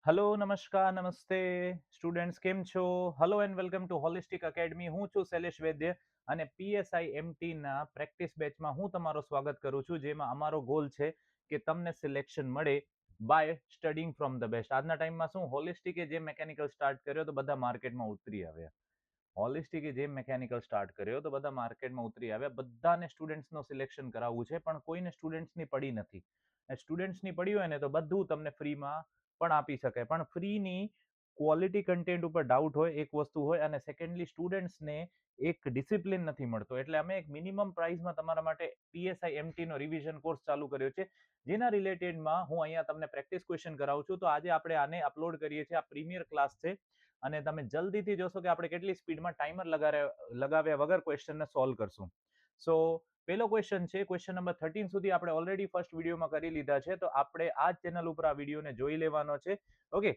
Hello, નમસ્કાર, નમસ્તે students, કેમ છો? Hello and welcome to holistic academy. હું છું શૈલેષ વૈદ્ય અને પીએસઆઈ એમટી ના પ્રેક્ટિસ બેચમાં હું તમારું સ્વાગત કરું છું, જેમાં અમારો ગોલ છે કે તમને સિલેક્શન મળે by studying from the best. આજના ટાઈમમાં શું હોલિસ્ટિકે જે મેકેનિકલ સ્ટાર્ટ કર્યો તો બધા માર્કેટમાં ઉતરી આવ્યા. હોલિસ્ટિકે જે મેકેનિકલ સ્ટાર્ટ કર્યો તો બધા માર્કેટમાં ઉતરી આવ્યા. બધાને સ્ટુડન્ટ્સનું સિલેક્શન કરાવવું છે, પણ કોઈને સ્ટુડન્ટ્સની પડી નથી. સ્ટુડન્ટ્સની પડી હોય ને તો બધું તમને ફ્રીમાં પણ આપી શકાય, પણ ફ્રીની ક્વોલિટી કન્ટેન્ટ ઉપર ડાઉટ હોય એક વસ્તુ હોય, અને સેકન્ડલી સ્ટુડન્ટ્સને એક ડિસિપ્લિન નથી મળતો. એટલે અમે એક મિનિમમ પ્રાઇસમાં તમારા માટે પીએસઆઈ એમટી નો રિવિઝન કોર્સ ચાલુ કર્યો છે, જેના રિલેટેડમાં હું અહીંયા તમને પ્રેક્ટિસ ક્વેશ્ચન કરાવું છું. તો આજે આપણે આને અપલોડ કરીએ છીએ. આ પ્રીમિયર ક્લાસ છે અને તમે જલ્દીથી જોશો કે આપણે કેટલી સ્પીડમાં ટાઈમર લગાવ્યા વગર ક્વેશ્ચનને સોલ્વ કરશું. સો પહેલો ક્વેશ્ચન છે, ક્વેશ્ચન નંબર 13 સુધી આપણે ઓલરેડી ફર્સ્ટ વિડીયોમાં કરી લીધા છે, તો આપણે આ ચેનલ ઉપર આ વિડીયોને જોઈ લેવાનો છે. ઓકે,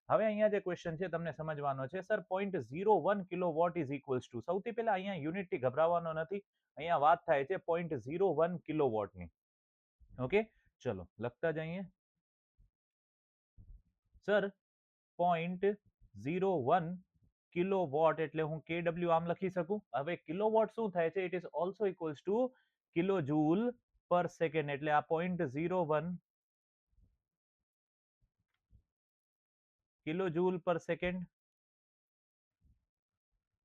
હવે અહીંયા જે ક્વેશ્ચન છે તમને સમજવાનો છે. Sir, 0.01 kilowatt is equals two, સૌથી પહેલા અહીંયા યુનિટથી ગભરાવાનો નથી. અહીંયા વાત થાય છે 0.01 કિલોવોટની. ઓકે, ચલો લખતા જઈએ. સર, 0.01 કિલોવોટ એટલે હું કેડબલ્યુ આમ લખી શકું. હવે કિલોવોટ શું થાય છે? It is also equals to kilo joule પર સેકન્ડ. એટલે આ 0.01 કિલો જૂલ પર સેકન્ડ.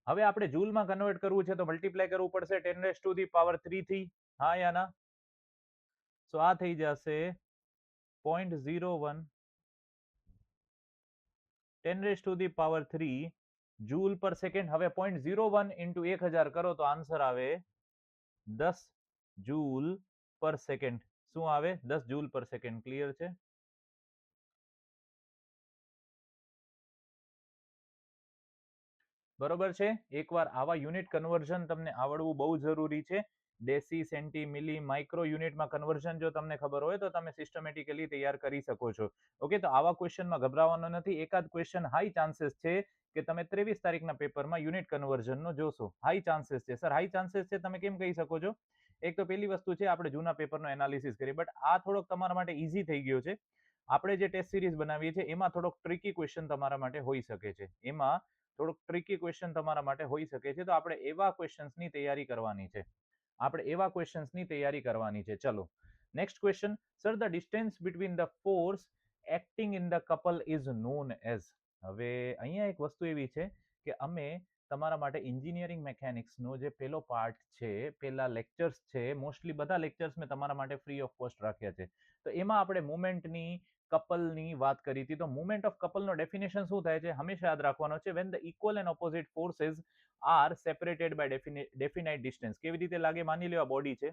હવે આપણે જૂલમાં કન્વર્ટ કરવું છે તો મલ્ટીપ્લાય કરવું પડશે 10⁻³ થી. હા યા ના? સો આ થઈ જશે 0.01 10⁻³ જૂલ પર સેકન્ડ. હવે 0.01 ઇન્ટુ 1000 કરો તો આન્સર આવે 10 જૂલ પર સેકન્ડ. શું આવે? 10 જૂલ પર સેકન્ડ. ક્લિયર છે? બરોબર છે. એકવાર આવા યુનિટ કન્વર્ઝન તમને આવડવું બહુ જરૂરી છે. ડેસી, સેન્ટી, મિલી, માઇક્રો યુનિટમાં કન્વર્ઝન જો તમને ખબર હોય તો તમે સિસ્ટમેટિકલી તૈયાર કરી શકો છો. ઓકે, તો આવા ક્વેશ્ચનમાં ગભરાવાનો નથી. એકાદ ક્વેશ્ચન હાઈ ચાન્સીસ છે કે તમે 23 તારીખના પેપરમાં યુનિટ કન્વર્ઝનનો જોશો. હાઈ ચાન્સીસ છે. સર, હાઈ ચાન્સીસ છે તમે કેમ કહી શકો છો? એક તો પહેલી વસ્તુ છે આપણે જૂના પેપરનો એનાલિસિસ કરીએ, બટ આ થોડોક તમારા માટે ઈઝી થઈ ગયો છે. આપણે જે ટેસ્ટ સિરીઝ બનાવીએ છીએ એમાં થોડોક ટ્રિકી ક્વેશ્ચન તમારા માટે હોઈ શકે છે. એમાં થોડુંક ટ્રિકી ક્વેશ્ચન તમારા માટે હોઈ શકે છે, તો આપણે એવા ક્વેશ્ચન્સની તૈયારી કરવાની છે. ચલો next question. Sir, the distance between the force acting in the couple is known as. હવે અહીંયા એક વસ્તુ એવી છે કે અમે તમારા માટે એન્જિનિયરિંગ મેકેનિક્સનો જે પહેલો પાર્ટ છે, પહેલા લેક્ચર્સ છે, મોસ્ટલી બધા લેક્ચર્સ મેં તમારા માટે ફ્રી ઓફ કોસ્ટ રાખ્યા છે. તો એમાં આપણે મુવમેન્ટની, કપલની વાત કરી હતી. તો મુવમેન્ટ ઓફ કપલનો ડેફિનેશન શું થાય છે? હંમેશા યાદ રાખવાનો છે, when the equal and opposite forces are separated by definite distance. કેવી રીતે લાગે? માની લો આ બોડી છે,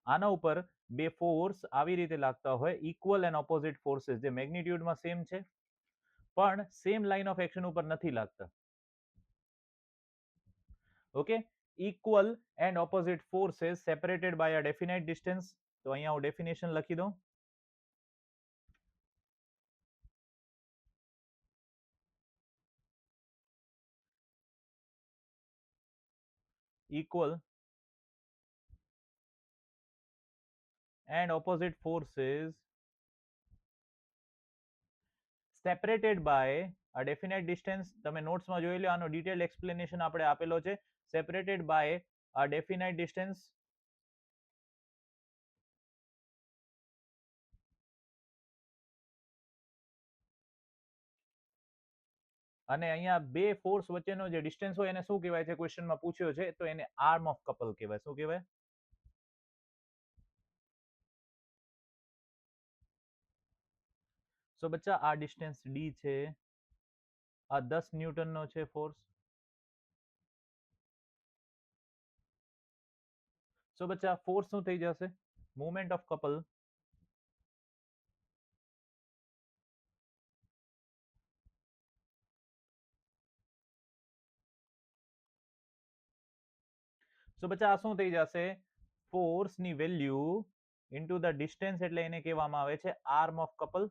આના ઉપર બે ફોર્સ આવી રીતે લાગતા હોય, ઇક્વલ એન્ડ ઓપોઝિટ ફોર્सेस, જે મેગ્નિટ્યુડમાં સેમ છે પણ સેમ લાઇન ઓફ એક્શન ઉપર નથી લાગતા. Okay, equal and opposite forces separated by a definite distance. તો અહીંયા હું ડેફિનેશન લખી દઉં. Equal and opposite forces separated by a definite distance. તમે નોટ્સમાં જોઈ લો, આનો ડિટેલ એક્સપ્લેનેશન આપણે આપેલો છે. Separated by a definite distance. અને અહીંયા બે ફોર્સ વચ્ચેનો જે ડિસ્ટન્સ હોય એને શું કહેવાય છે? ક્વેશ્ચનમાં પૂછ્યો છે, તો એને આર્મ ઓફ કપલ કહેવાય. શું કહેવાય? સો બચ્ચા, આ ડિસ્ટન્સ ડી છે, આ 10 ન્યૂટનનો છે ફોર્સ. સો બચ્ચા, ફોર્સ શું થઈ જશે? મુવમેન્ટ ઓફ કપલ સો બચ્ચા આ શું થઈ જશે? ફોર્સની વેલ્યુ ઇન્ટુ ધ ડિસ્ટન્સ, એટલે એને કહેવામાં આવે છે arm of couple.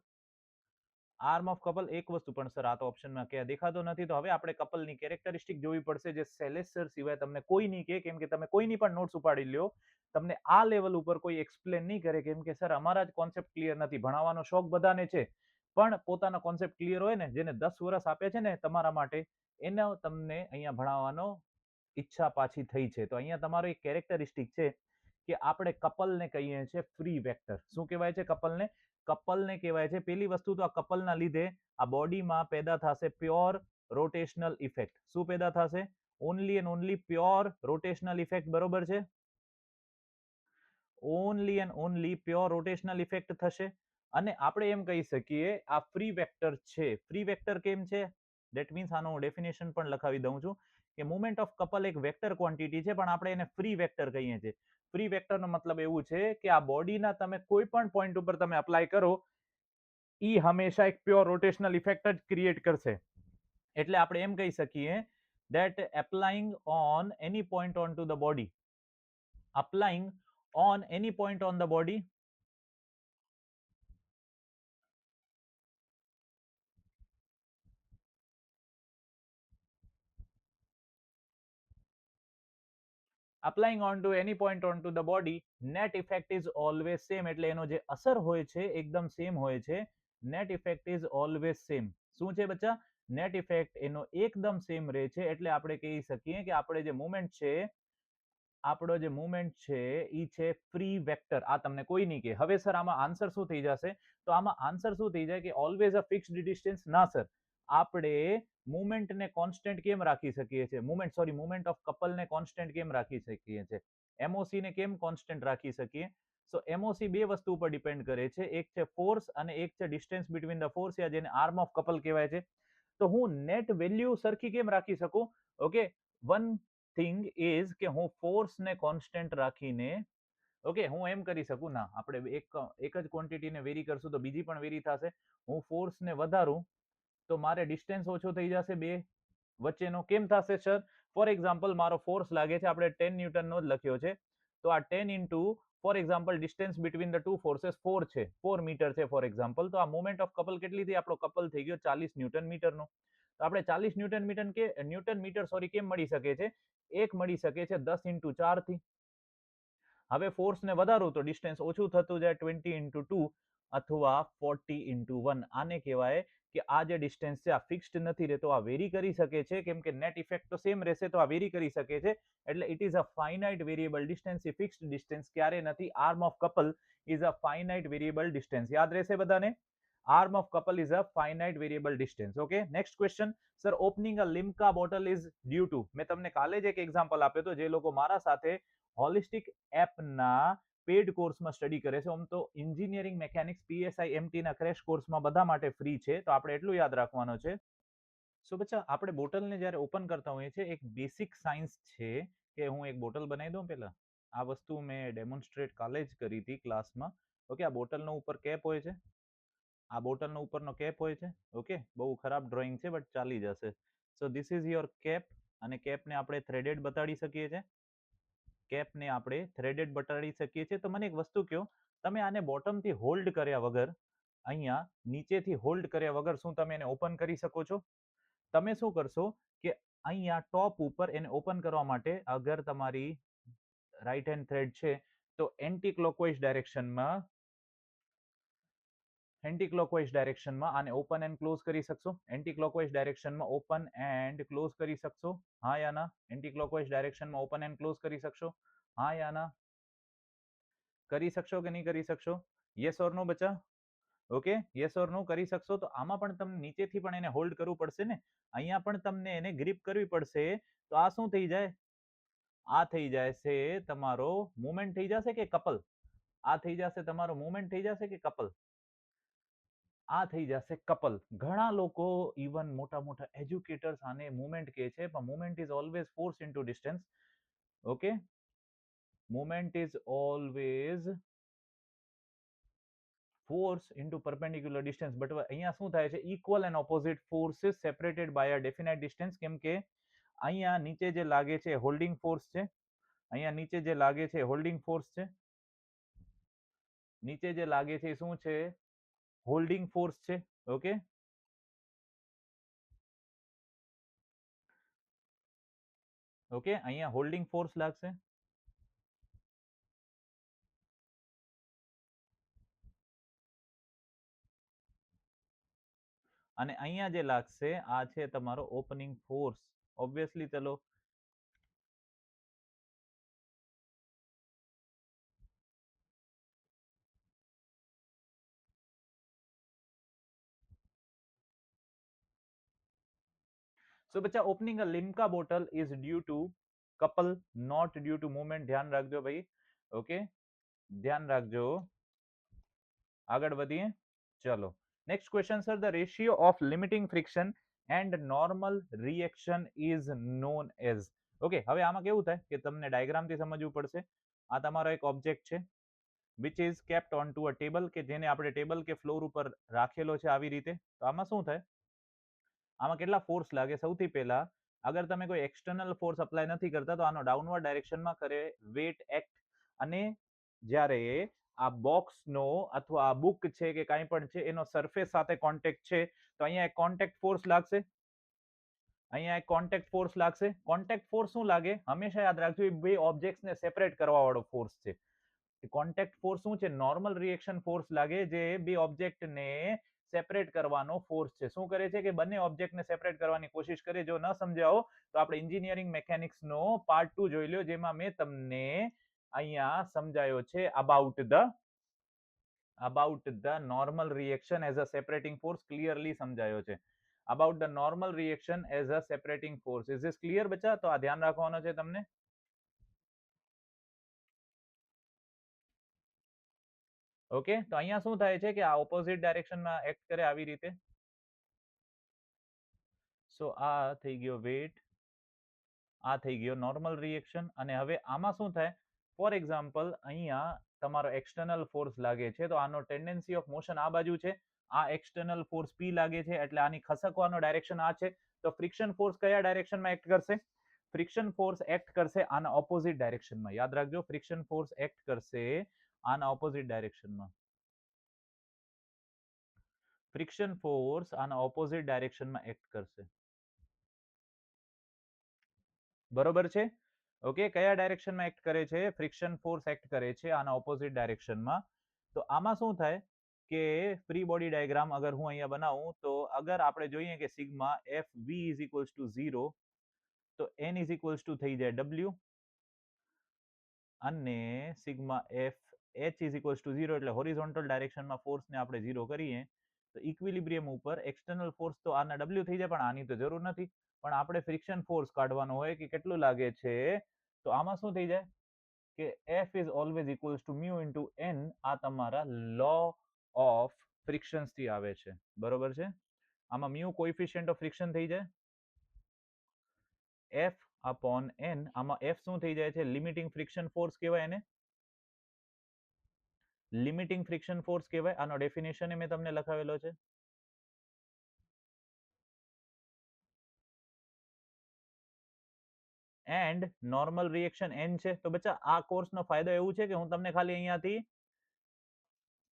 Arm of couple. એક વસ્તુ પણ સર, આ તો ઓપ્શનમાં ક્યાં દેખાતો નથી, તો હવે આપણે કપલની કેરેક્ટરિસ્ટિક જોવી પડશે, જે શૈલેષ સર સિવાય તમને કોઈ નહીં કહે. કેમ કે તમે કોઈની પણ નોટ્સ ઉપાડી લ્યો, તમને આ લેવલ ઉપર કોઈ એક્સપ્લેન નહીં કરે, કેમ કે સર અમારા જ કોન્સેપ્ટ ક્લિયર નથી. ભણાવવાનો શોખ બધાને છે, પણ પોતાનો કોન્સેપ્ટ ક્લિયર હોય ને, જેને 10 વર્ષ આપે છે ને તમારા માટે, એને તમને અહીંયા ભણાવવાનો ઈચ્છા પાછી થઈ છે. તો અહીંયા તમારો એક કેરેક્ટરિસ્ટિક છે કે આપણે કપલને કહીએ છીએ ફ્રી વેક્ટર. શું કહેવાય છે કપલને? કપલને કહેવાય છે. પેલી વસ્તુ તો આ કપલના લીધે આ બોડીમાં પેદા થશે પ્યોર રોટેશનલ ઇફેક્ટ. શું પેદા થશે? Only and only pure rotational effect. બરોબર છે? Only and only pure rotational effect થશે. અને આપણે એમ કહી શકીએ આ ફ્રી વેક્ટર છે. ફ્રી વેક્ટર કેમ છે? દેટ મીન્સ આનો હું ડેફિનેશન પણ લખાવી દઉં છું કે મુવમેન્ટ ઓફ કપલ એક વેક્ટર ક્વોન્ટિટી છે, પણ આપણે એને ફ્રી વેક્ટર કહીએ છીએ. ફ્રી વેક્ટરનો મતલબ એવું છે કે આ બોડીના તમે કોઈ પણ પોઈન્ટ ઉપર તમે અપ્લાય કરો, ઈ હંમેશા એક પ્યોર રોટેશનલ ઇફેક્ટ જ ક્રિએટ કરશે. એટલે આપણે એમ કહી શકીએ that applying on any point onto the body, applying on any point on the body, applying onto any point onto the body, net effect is always same. એટલે એનો જે અસર હોય છે એકદમ સેમ હોય છે. net effect is always same. શું છે બચ્ચા? net effect એનો એકદમ સેમ રહે છે. એટલે આપણે કહી શકીએ કે આપણે જે મુવમેન્ટ છે, આપણો જે મુવમેન્ટ છે ઈ છે ફ્રી વેક્ટર. આ તમને કોઈ નહીં કે હવે સર આમાં આન્સર શું થઈ જશે? તો આમાં આન્સર શું થઈ જાય કે ઓલવેઝ અ ફિક્સ્ડ ડિસ્ટન્સ. ના સર, આપણે મુવમેન્ટને કોન્સ્ટન્ટ કેમ રાખી શકીએ છીએ? મુવમેન્ટ ઓફ કપલને કોન્સ્ટન્ટ કેમ રાખી શકીએ છીએ? એમઓસી ને કેમ કોન્સ્ટન્ટ રાખી શકીએ? સો એમઓસી બે વસ્તુ ઉપર ડિપેન્ડ કરે છે. એક છે ફોર્સ અને એક છે ડિસ્ટન્સ બિટવીન ધ ફોર્સ, યા જેને આર્મ ઓફ કપલ કહેવાય છે. તો હું નેટ વેલ્યુ સરખી કેમ રાખી શકું? ઓકે, વન થિંગ ઇઝ કે હું ફોર્સને કોન્સ્ટન્ટ રાખીને, ઓકે, હું એમ કરી શકું. ના, આપણે એક જ ક્વોન્ટિટીને વેરી કરશું તો બીજી પણ વેરી થશે. હું ફોર્સને વધારું તો મારે ડિસ્ટન્સ ઓછો થઈ જશે બે વચ્ચેનો. કેમ થશે સર? ફોર એક્ઝામ્પલ મારો ફોર્સ લાગે છે, આપણે 10 ન્યૂટનનો જ લખ્યો છે, તો આ 10 into four example distance between the two forces 4 છે, 4 મીટર છે ફોર એક્ઝામ્પલ. તો આ મોમેન્ટ ઓફ કપલ કેટલી થઈ? આપણો કપલ થઈ ગયો 40 ન્યૂટન મીટરનો. તો આપણે 40 ન્યૂટન મીટર સોરી કેમ મળી શકે છે? એક મળી શકે છે 10 ઇન્ટુ 4 થી. હવે ફોર્સને વધારો તો ડિસ્ટન્સ ઓછું થતું જાય 20 ઇન્ટુ 2 અથવા 40 ઇન્ટુ 1. આને કહેવાય કે આ જે ડિસ્ટન્સ છે આ ફિક્સ્ડ નથી રહેતો, આ વેરી કરી શકે છે. કેમ કે નેટ ઇફેક્ટ તો સેમ રહેશે, તો આ વેરી કરી શકે છે. એટલે it is a finite variable distance. એ ફિક્સ્ડ ડિસ્ટન્સ ક્યારે નથી. Arm of couple is a finite variable distance. યાદ રહેશે બધાને? Arm of couple is a finite variable distance. Okay, next question. Sir, opening a Limca bottle is due to. મેં તમને કાલે જ એક એક્ઝામ્પલ આપ્યો હતો. જે લોકો મારા સાથે હોલિસ્ટિક એપના પેડ કોર્સમાં સ્ટડી કરે છે, આમ તો એન્જિનિયરિંગ મેકેનિક્સ પીએસઆઈ એમટી ના ક્રેશ કોર્સમાં બધા માટે ફ્રી છે, તો આપણે એટલું યાદ રાખવાનું છે. સો બચ્ચા, આપણે બોટલને જ્યારે ઓપન કરતા હોઈએ છીએ, એક બેસિક સાયન્સ છે કે હું એક બોટલ બનાવી દઉં પહેલા. આ વસ્તુ મેં ડેમોન્સ્ટ્રેટ કાલે જ કરી હતી ક્લાસમાં. ઓકે, આ બોટલનો ઉપર કેપ હોય છે, આ બોટલનો ઉપરનો કેપ હોય છે. ઓકે, બહુ ખરાબ ડ્રોઈંગ છે બટ ચાલી જશે. So this is your cap, અને કેપને આપણે થ્રેડેડ બતાડી શકીએ છીએ. કેપને આપણે થ્રેડેડ બતાડી શકીએ છીએ. તો મને એક વસ્તુ કહો, તમે આને બોટમથી હોલ્ડ કર્યા વગર, અહીંયા નીચેથી હોલ્ડ કર્યા વગર શું તમે એને ઓપન કરી શકો છો? તમે શું કરશો કે અહીંયા ટોપ ઉપર એને ઓપન કરવા માટે, અગર તમારી રાઈટ હેન્ડ થ્રેડ છે તો એન્ટી ક્લોકવાઇઝ ડાયરેક્શનમાં, આને ઓપન એન્ડ ક્લોઝ કરી શકશો. એન્ટી ક્લોકવાઇઝ ડાયરેક્શનમાં ઓપન એન્ડ ક્લોઝ કરી શકશો. હા યા ના? એન્ટી ક્લોકવાઇઝ ડાયરેક્શનમાં ઓપન એન્ડ ક્લોઝ કરી શકશો. હા યા ના? કરી શકશો કે નહીં કરી શકશો? યસ ઓર નો બચ્ચા? ઓકે, યસ ઓર નો કરી શકશો. તો આમાં પણ તમને નીચેથી પણ એને હોલ્ડ કરવું પડશે ને, અહીંયા પણ તમને એને ગ્રીપ કરવી પડશે. તો આ શું થઈ જાય? આ થઈ જશે તમારો મુવમેન્ટ થઈ જશે કે કપલ? આ થઈ જશે તમારો મુવમેન્ટ થઈ જશે કે કપલ? આ થઈ જશે કપલ. ઘણા લોકો ઇવન મોટા મોટા એજ્યુકેટર્સ આને મુવમેન્ટ કહે છે, પણ movement is always force into distance. Okay, movement is always force into perpendicular distance. But અહીંયા શું થાય છે? Equal and opposite forces separated by a definite distance. કેમ કે અહીંયા નીચે જે લાગે છે હોલ્ડિંગ ફોર્સ છે, અહીંયા નીચે જે લાગે છે હોલ્ડિંગ ફોર્સ છે, નીચે જે લાગે છે શું છે? હોલ્ડિંગ ફોર્સ છે. ઓકે, ઓકે, અહીંયા હોલ્ડિંગ ફોર્સ લાગશે. અને અહીંયા જે લાગશે આ છે તમારો ઓપનિંગ ફોર્સ. ઓબ્વિયસલી ચલો સો બચ્ચા opening a Limca bottle is due to couple, not due to movement. ધ્યાન રાખજો ભાઈ. ઓકે, ધ્યાન રાખજો. આગળ વધીએ. ચલો next question sir, the ratio of limiting friction and normal reaction is known as. Okay, હવે આમાં કેવું થાય કે તમને ડાયાગ્રામથી સમજવું પડશે. આ તમારો એક ઓબ્જેક્ટ છે which is kept on to a table, કે જેને આપણે ટેબલ કે ફ્લોર ઉપર રાખેલો છે આવી રીતે. તો આમાં શું થાય, આમાં કેટલા ફોર્સ લાગે? સૌથી પહેલા અગર તમે કોઈ એક્સટર્નલ ફોર્સ અપ્લાય નથી કરતા તો આનો ડાઉનવર્ડ ડાયરેક્શનમાં કરે વેટ એક્ટ. અને જ્યારે આ બોક્સનો અથવા આ બુક છે કે કાંઈ પણ છે એનો સરફેસ સાથે કોન્ટેક્ટ છે તો અહીંયા એક કોન્ટેક્ટ ફોર્સ લાગશે. અહીંયા એક કોન્ટેક્ટ ફોર્સ લાગશે. કોન્ટેક્ટ ફોર્સ શું લાગે? હંમેશા યાદ રાખજો, એ બે ઓબ્જેક્ટ્સને સેપરેટ કરવા વાળો ફોર્સ છે. કોન્ટેક્ટ ફોર્સ શું છે? નોર્મલ રિએક્શન ફોર્સ લાગે, જે બે ઓબ્જેક્ટને સેપરેટ કરવાનો ફોર્સ છે. શું કરે છે કે બંને ઓબ્જેક્ટને સેપરેટ કરવાની કોશિશ કરે. જો ન સમજાવો તો આપણે એન્જિનિયરિંગ મેકેનિક્સનો પાર્ટ 2 જોઈ લો, જેમાં મેં તમને અહીંયા સમજાયો છે about the normal reaction as a separating force. Clearly સમજાયો છે about the normal reaction as a separating force. is this clear બચ્ચા? તો આ ધ્યાન રાખવાનો છે તમને. ઓકે, તો અહીંયા શું થાય છે કે આ ઓપોઝિટ ડાયરેક્શનમાં એક્ટ કરે આવી રીતે. સો આ થઈ ગયો વેટ, આ થઈ ગયો નોર્મલ રિએક્શન. અને હવે આમાં શું થાય, ફોર એક્ઝામ્પલ અહીંયા તમારો એક્સટર્નલ ફોર્સ લાગે છે તો આનો ટેન્ડન્સી ઓફ મોશન આ બાજુ છે. આ એક્સટર્નલ ફોર્સ પી લાગે છે એટલે આની ખસકવાનો ડાયરેક્શન આ છે. તો ફ્રિક્શન ફોર્સ કયા ડાયરેક્શનમાં એક્ટ કરશે? ફ્રિક્શન ફોર્સ એક્ટ કરશે આના ઓપોઝિટ ડાયરેક્શનમાં. યાદ રાખજો, ફ્રિક્શન ફોર્સ એક્ટ કરશે આના ઓપોઝિટ ડાયરેક્શનમાં. ફ્રિક્શન ફોર્સ આના ઓપોઝિટ ડાયરેક્શનમાં એક્ટ કરશે. બરોબર છે? ઓકે, કયા ડાયરેક્શનમાં એક્ટ કરે છે? ફ્રિક્શન ફોર્સ એક્ટ કરે છે આના ઓપોઝિટ ડાયરેક્શનમાં. તો આમાં શું થાય કે ફ્રી બોડી ડાયાગ્રામ અગર હું અહીંયા બનાવું તો અગર આપણે જોઈએ કે sigma F V is equals to 0, તો એન ઇઝ ઇક્વલ્સ ટુ થઈ જાય ડબલ્યુ, અને sigma F H is equals to 0 એટલે હોરિઝોન્ટલ ડાયરેક્શનમાં ફોર્સને આપણે 0 કરીએ તો ઇક્વિલિબ્રિયમ ઉપર એક્સટર્નલ ફોર્સ તો આના ડબલ્યુ થઈ જાય, પણ આની તો જરૂર નથી. પણ આપણે ફ્રિક્શન ફોર્સ કાઢવાનો હોય કે કેટલું લાગે છે, તો આમાં શું થઈ જાય કે F is always equals to mu into N. આ તમારા લો ઓફ ફ્રિક્શન્સ થી આવે છે. બરોબર છે? આમાં મ્યુ કોએફિશિયન્ટ ઓફ ફ્રિક્શન થઈ જાય, એફ અપોન એન. આમાં એફ શું થઈ જાય છે? લિમિટિંગ ફ્રિક્શન ફોર્સ કહેવાય એને. લિમિટિંગ ફ્રિક્શન ફોર્સ કહેવાય. આનો ડેફિનેશન મેં તમને લખાવેલો છે. એન્ડ નોર્મલ રિએક્શન એન છે. તો બચ્ચા આ કોર્સનો ફાયદો એવું છે કે હું તમને ખાલી અહીંયાથી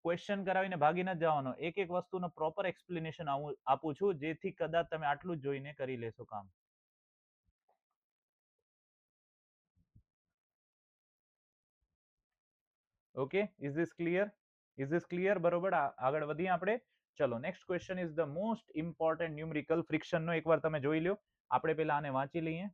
ક્વેશ્ચન કરાવીને ભાગી નથી જવાનો. એક એક વસ્તુનો પ્રોપર એક્સપ્લેનેશન આપું છું, જેથી કદાચ તમે આટલું જ જોઈને કરી લેશો કામ. Okay, is this clear? Is this clear? બરોબર, આગળ વધીએ આપણે. ચલો next question is the most important numerical ફ્રિક્શનનો એકવાર તમે જોઈ લો. આપણે પહેલા આને વાંચી લઈએ.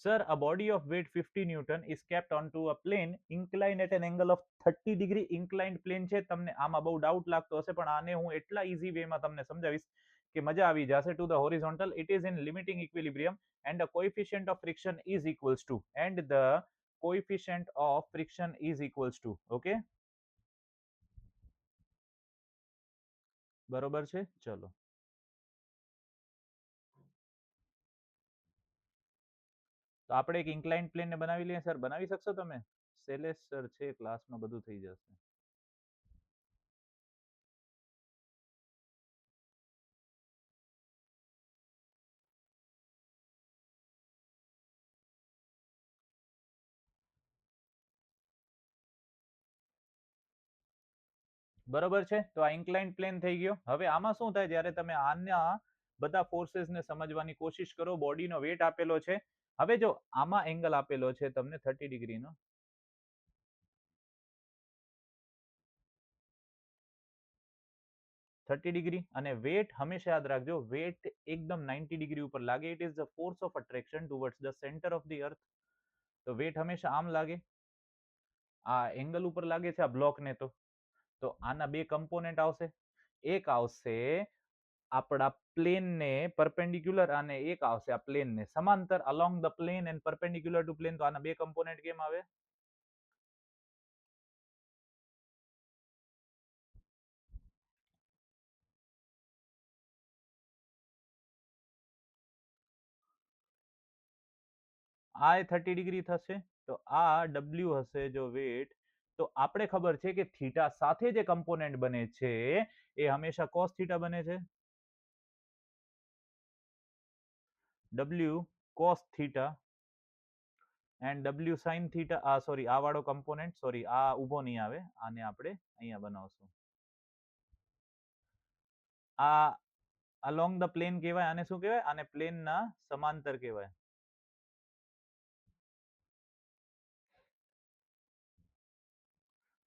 Sir, a body of weight 50 Newton is kept onto a plane inclined at an angle of 30 degree. Inclined plane છે. તમને આમાં બહુ ડાઉટ લાગતો હશે, પણ આને હું એટલા ઈઝી વેમાં તમને સમજાવીશ કે મજા આવી જશે. To the horizontal, it is in limiting equilibrium and the coefficient of friction is equals to, and the coefficient of friction is equals to. Okay, બરોબર છે? ચલો તો આપણે એક ઇન્ક્લાઇન્ડ પ્લેન ને બનાવી લઈએ. સર બનાવી શકશો તમે? શૈલેષ સર છે ક્લાસમાં, બધું થઈ જશે. બરોબર છે? તો આ ઇન્ક્લાઇન્ડ પ્લેન થઈ ગયો. હવે આમાં શું થાય, જ્યારે તમે આના બધા ફોર્सेसને સમજવાની કોશિશ કરો, બોડીનો વેટ આપેલો છે. હવે જો આમાં એંગલ આપેલો છે તમને 30 ડિગ્રીનો, 30 ડિગ્રી. અને વેટ હંમેશા યાદ રાખજો, વેટ એકદમ 90 ડિગ્રી ઉપર લાગે. It is the force of attraction towards the centre of the earth. તો વેટ હંમેશા આમ લાગે, આ એંગલ ઉપર લાગે છે આ બ્લોક ને. તો આના બે કમ્પોનેન્ટ આવશે. એક આવશે આપણા પ્લેન ને પરપેન્ડિક્યુલર, અને એક આવશે આ પ્લેન ને સમાંતર, along the plane and perpendicular to plane. તો આના બે કમ્પોનેન્ટ કેમ આવે? આ 30 ડિગ્રી થશે. તો આ ડબલ્યુ હશે જો વેટ. તો આપણે ખબર છે કે થીટા સાથે જે કમ્પોનેન્ટ બને છે એ હંમેશા કોસ થીટા બને છે. W cos theta and W sine theta. Sorry, આ વાળો કમ્પોનેન્ટ, સોરી, આ ઉભો નહીં આવે, આને આપણે અહીંયા બનાવશું. આ અલોંગ ધ પ્લેન કહેવાય. આને શું કહેવાય? આને પ્લેનના સમાંતર કહેવાય.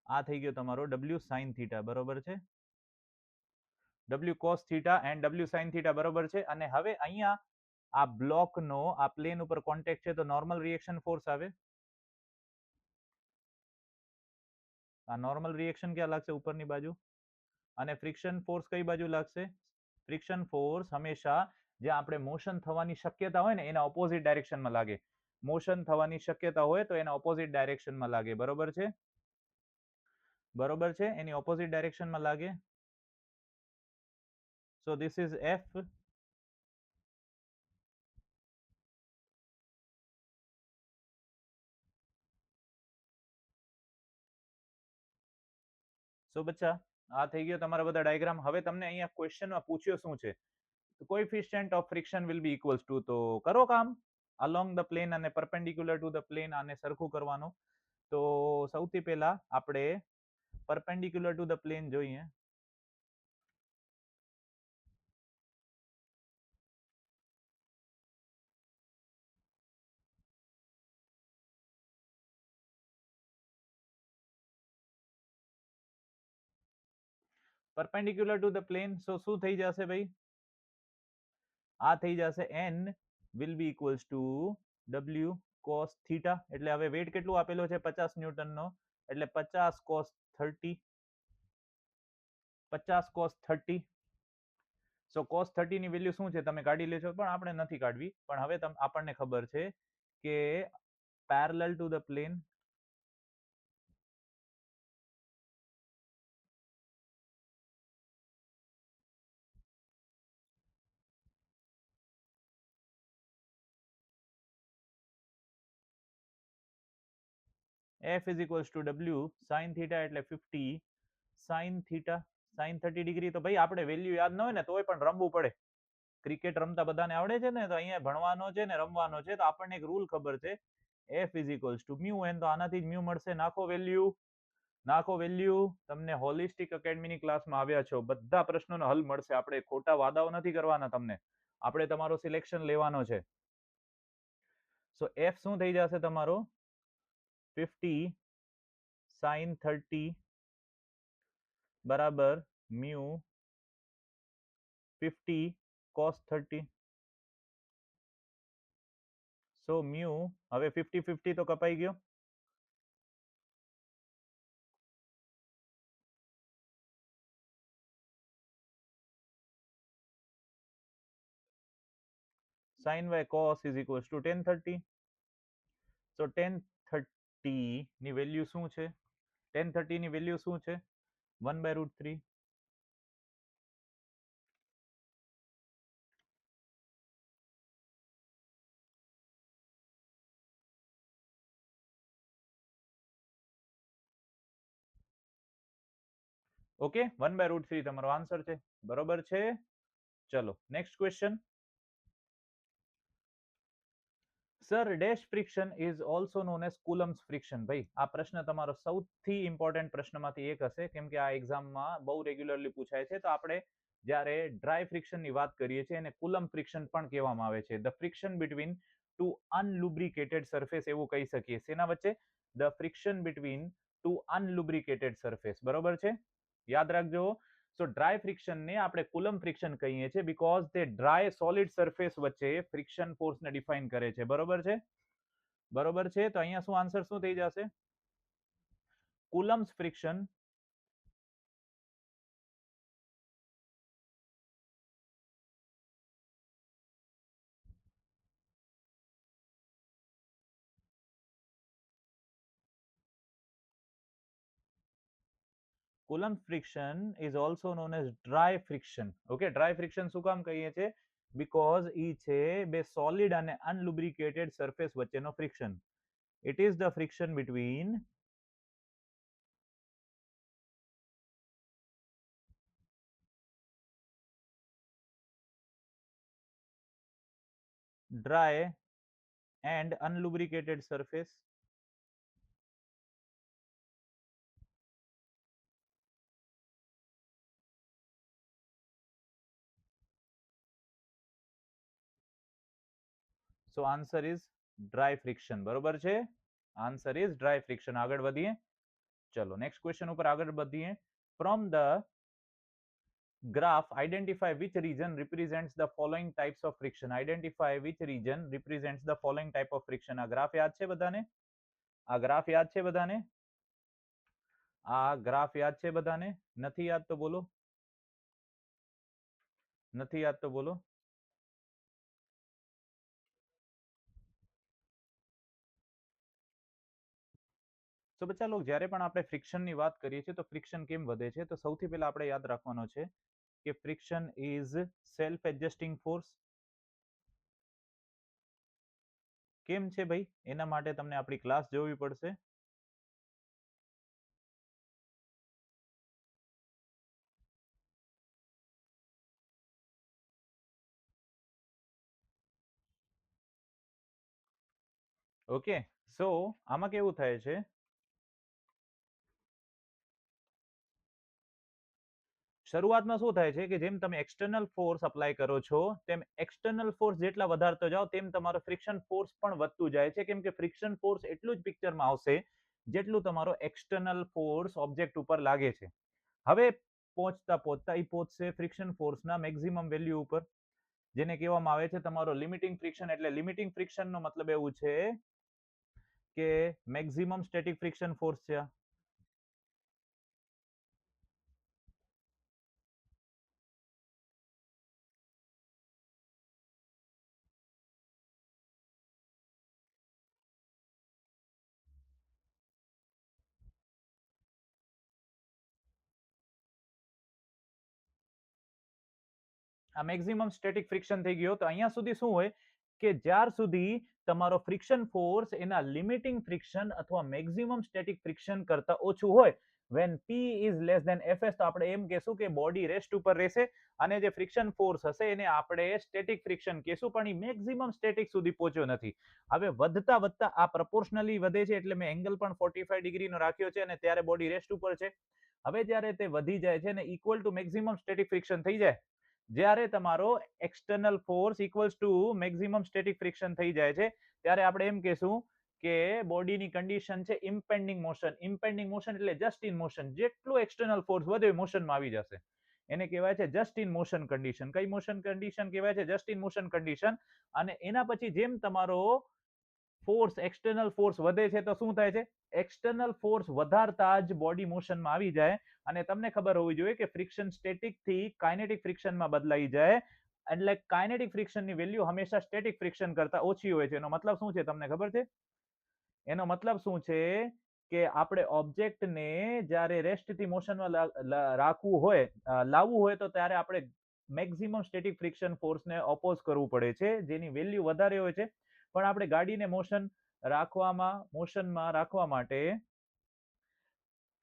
આ થઈ ગયો તમારો ડબલ્યુ સાઇન થીટા, બરોબર છે. W cos theta and W sine theta, બરોબર છે. અને હવે અહીંયા આ બ્લોકનો આ પ્લેન ઉપર કોન્ટેક્ટ છે, તો નોર્મલ રિએક્શન ફોર્સ આવે. આ નોર્મલ રિએક્શન ક્યાં લાગશે? ઉપરની બાજુ. અને ફ્રિક્શન ફોર્સ કઈ બાજુ લાગશે? ફ્રિક્શન ફોર્સ હંમેશા જ્યાં આપણે મોશન થવાની શક્યતા હોય ને એના ઓપોઝિટ ડાયરેક્શનમાં લાગે. મોશન થવાની શક્યતા હોય તો એના ઓપોઝિટ ડાયરેક્શનમાં લાગે, બરોબર છે. બરોબર છે, એની ઓપોઝિટ ડાયરેક્શનમાં લાગે. So this is F. So બચ્ચા, આ થઈ ગયો તમારા બધા ડાયાગ્રામ. હવે તમને અહીંયા ક્વેશ્ચનમાં પૂછ્યો શું છે? Coefficient of friction will be equals to. તો કરો કામ. અલોંગ ધ પ્લેન અને પરપેન્ડિક્યુલર ટુ ધ પ્લેન આને સરખું કરવાનું. તો સૌથી પહેલા આપણે પરપેન્ડિક્યુલર ટુ ધ પ્લેન જોઈએ. પરપેન્ડિક્યુલર ટુ ધ પ્લેન, સો શું થઈ જશે ભાઈ? આ થઈ જશે n will be equals to w cos theta. એટલે હવે વેટ કેટલું આપેલો છે? 50 ન્યૂટનનો. એટલે 50 cos 30. 50 cos 30. સો cos 30 ની વેલ્યુ શું છે તમે કાઢી લેશો, પણ આપણે નથી કાઢવી. પણ હવે આપણને ખબર છે કે parallel to the plane f is equals to w sin theta, એટલે 50 sin theta sin 30 ડિગ્રી. તો ભાઈ આપણે વેલ્યુ યાદ ન હોય ને તોય પણ રમવું પડે. ક્રિકેટ રમતા બધાને આવડે છે ને, તો અહીંયા ભણવાનો છે ને રમવાનો છે. તો આપણને એક રૂલ ખબર છે, f is equals to mu n. તો આનાથી જ મ્યુ મળશે. નાખો વેલ્યુ, નાખો વેલ્યુ. તમને હોલિસ્ટિક એકેડમીની ક્લાસમાં આવ્યા છો, બધા પ્રશ્નોનો હલ મળશે. આપણે ખોટા વાદાઓ નથી કરવાના તમને. આપણે તમારો સિલેક્શન લેવાનો છે. સો f શું થઈ જશે તમારો? 50 sin 30 બરાબર મ્યુ 50 cos 30. સો મ્યુ હવે 50-50 તો કપાઈ ગયો. sin y cos is equals to tan 30. So tan 30 ની વેલ્યુ શું છે? tan 30 ની વેલ્યુ શું છે? 1/√3. ઓકે, 1/√3 તમારો આન્સર છે. બરોબર છે. ચલો next question. Sir dash friction is also known as Coulomb's friction. ભાઈ આ પ્રશ્ન તમારો સૌથી ઇમ્પોર્ટન્ટ પ્રશ્નમાંથી એક હશે, કેમ કે આ એક્ઝામમાં બહુ રેગ્યુલરલી પૂછાય છે. તો આપણે જ્યારે ડ્રાય ફ્રિક્શનની વાત કરીએ છીએ એને કુલમ ફ્રિક્શન પણ કહેવામાં આવે છે. The friction between two unlubricated surface, એવું કહી શકીએ. શેના વચ્ચે? The friction between two unlubricated surface, બરોબર છે. યાદ રાખજો, સો ડ્રાય ફ્રિક્શન ને આપણે કુલમ ફ્રિક્શન કહીએ છીએ બીકોઝ તે ડ્રાય સોલિડ સરફેસ વચ્ચે ફ્રિક્શન ફોર્સ ને ડિફાઇન કરે છે. બરોબર છે? બરોબર છે. તો અહીંયા શું આન્સર શું થઈ જશે? કુલમ્સ friction Coulomb friction is also known as dry friction. Okay, dry friction શું કામ કહીએ છીએ? Because એ છે બે solid અને unlubricated surface વચ્ચેનો friction. It is the friction between dry and unlubricated surface so answer is dry friction. બરોબર છે? Answer is dry friction. આગળ વધીએ. ચલો નેક્સ્ટ ક્વેશ્ચન ઉપર આગળ વધીએ. From the graph, identify which region represents the following types of friction. Identify which region represents the following type of friction. આ graph યાદ છે બધાને? આ ગ્રાફ યાદ છે બધાને? આ ગ્રાફ યાદ છે બધાને? નથી યાદ તો બોલો. નથી યાદ તો બોલો. તો બચ્ચા લોક જ્યારે પણ આપણે ફ્રિક્શનની વાત કરીએ છીએ તો ફ્રિક્શન કેમ વધે છે? તો સૌથી પહેલા આપણે યાદ રાખવાનો છે કે friction is self adjusting force. કેમ છે ભાઈ? એના માટે તમને આપણી ક્લાસ જોવી પડશે. ઓકે, સો આમાં કેવું થાય છે? શરૂઆતમાં શું થાય છે કે જેમ તમે એક્સટર્નલ ફોર્સ અપ્લાય કરો છો તેમ એક્સટર્નલ ફોર્સ જેટલા વધારતો જાઓ તેમ તમારો ફ્રિક્શન ફોર્સ પણ વધતું જાય છે, કેમ કે ફ્રિક્શન ફોર્સ એટલું જ પિક્ચરમાં આવશે જેટલું તમારો એક્સટર્નલ ફોર્સ ઓબ્જેક્ટ ઉપર લાગે છે. હવે પહોંચતા પહોંચતા એ પહોંચશે ફ્રિક્શન ફોર્સના મેક્સિમમ વેલ્યુ ઉપર, જેને કહેવામાં આવે છે તમારો લિમિટિંગ ફ્રિક્શન. એટલે લિમિટિંગ ફ્રિક્શનનો મતલબ એવું છે કે મેક્સિમમ સ્ટેટિક ફ્રિક્શન ફોર્સ છે. આ મેક્સિમમ સ્ટેટિક ફ્રિક્શન થઈ ગયો. તો અહીંયા સુધી શું હોય કે જ્યાર સુધી તમારો ફ્રિક્શન ફોર્સ એના લિમિટિંગ ફ્રિક્શન અથવા મેક્સિમમ સ્ટેટિક ફ્રિક્શન કરતા ઓછું હોય, when P is less than Fs, તો આપણે એમ કહેશું કે બોડી રેસ્ટ ઉપર રહેશે અને જે ફ્રિક્શન ફોર્સ હશે એને આપણે સ્ટેટિક ફ્રિક્શન કહેશું, પણ એ મેક્સિમમ સ્ટેટિક સુધી પહોંચ્યો નથી. હવે વધતા વધતા આ પ્રપોર્શનલી વધે છે, એટલે મેં એંગલ પણ 45 ડિગ્રીનો રાખ્યો છે અને ત્યારે બોડી રેસ્ટ ઉપર છે. હવે જ્યારે તે વધી જાય છે અને equal to maximum static friction થઈ જાય, જ્યારે તમારો external force equals to maximum static friction થઈ જાય છે, ત્યારે આપણે એમ કહેશું કે બોડીની કન્ડિશન છે ઇમ્પેન્ડિંગ મોશન. ઇમ્પેન્ડિંગ મોશન એટલે જસ્ટ ઇન મોશન. જેટલું એક્સટર્નલ ફોર્સ વધે મોશનમાં આવી જશે. એને કહેવાય છે જસ્ટ ઇન મોશન કન્ડિશન. કઈ મોશન કન્ડિશન કહેવાય છે? Just in motion condition. અને એના પછી જેમ તમારો ફોર્સ એક્સટર્નલ ફોર્સ વધે છે તો શું થાય છે? એક્સટર્નલ ફોર્સ વધારતા જ બોડી મોશનમાં આવી જાય. અને તમને ખબર હોવી જોઈએ કે ફ્રિક્શન સ્ટેટિક થી કાઇનેટિક ફ્રિક્શનમાં બદલાઈ જાય. એટલે કાઇનેટિક ફ્રિક્શનની વેલ્યુ હંમેશા સ્ટેટિક ફ્રિક્શન કરતા ઓછી હોય છે. એનો મતલબ શું છે તમને ખબર છે? એનો મતલબ શું છે કે આપણે ઓબ્જેક્ટને જ્યારે રેસ્ટથી મોશનમાં રાખવું હોય, લાવવું હોય, તો ત્યારે આપણે મેક્સિમમ સ્ટેટિક ફ્રિક્શન ફોર્સને ઓપોઝ કરવું પડે છે, જેની વેલ્યુ વધારે હોય છે. પણ આપણે ગાડીને મોશનમાં રાખવા માટે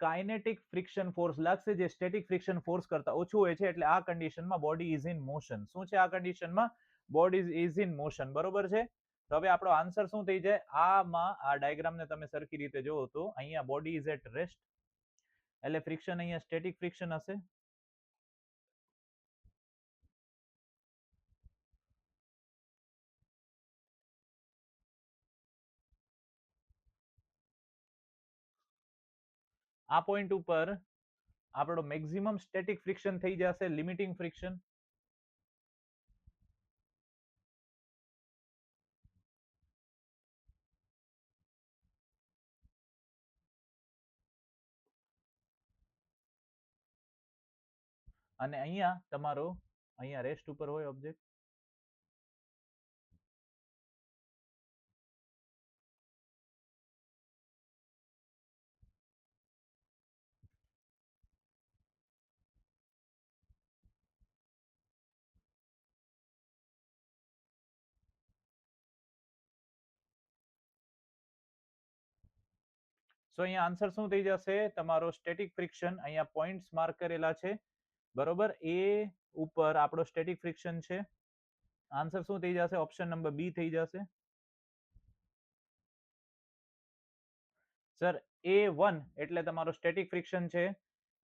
કાઇનેટિક ફ્રિક્શન ફોર્સ લાગશે, જે સ્ટેટિક ફ્રિક્શન ફોર્સ કરતા ઓછું હોય છે. એટલે આ કન્ડિશનમાં બોડી ઇઝ ઇન મોશન. શું છે આ કન્ડિશનમાં? Body is in motion. બરોબર છે? તો હવે આપણો આન્સર શું થઈ જાય? આમાં આ ડાયાગ્રામને તમે સરખી રીતે જોવો તો અહીંયા બોડી ઇઝ એટ રેસ્ટ, એટલે ફ્રિક્શન અહીંયા સ્ટેટિક ફ્રિક્શન હશે. આ પોઈન્ટ ઉપર આપણો મેક્સિમમ સ્ટેટિક ફ્રિક્શન થઈ જશે લિમિટિંગ ફ્રિક્શન. અને અહીંયા તમારો અહીંયા રેસ્ટ ઉપર હોય ઓબ્જેક્ટ. સો અહીંયા આન્સર શું થઈ જશે તમારો સ્ટેટિક ફ્રિક્શન. અહીંયા પોઈન્ટ્સ માર્ક કરેલા છે બરોબર. એ ઉપર આપણો સ્ટેટિક ફ્રિક્શન છે. આન્સર શું થઈ જશે? ઓપ્શન નંબર બી થઈ જશે. સર A1 એટલે તમારો સ્ટેટિક ફ્રિક્શન છે.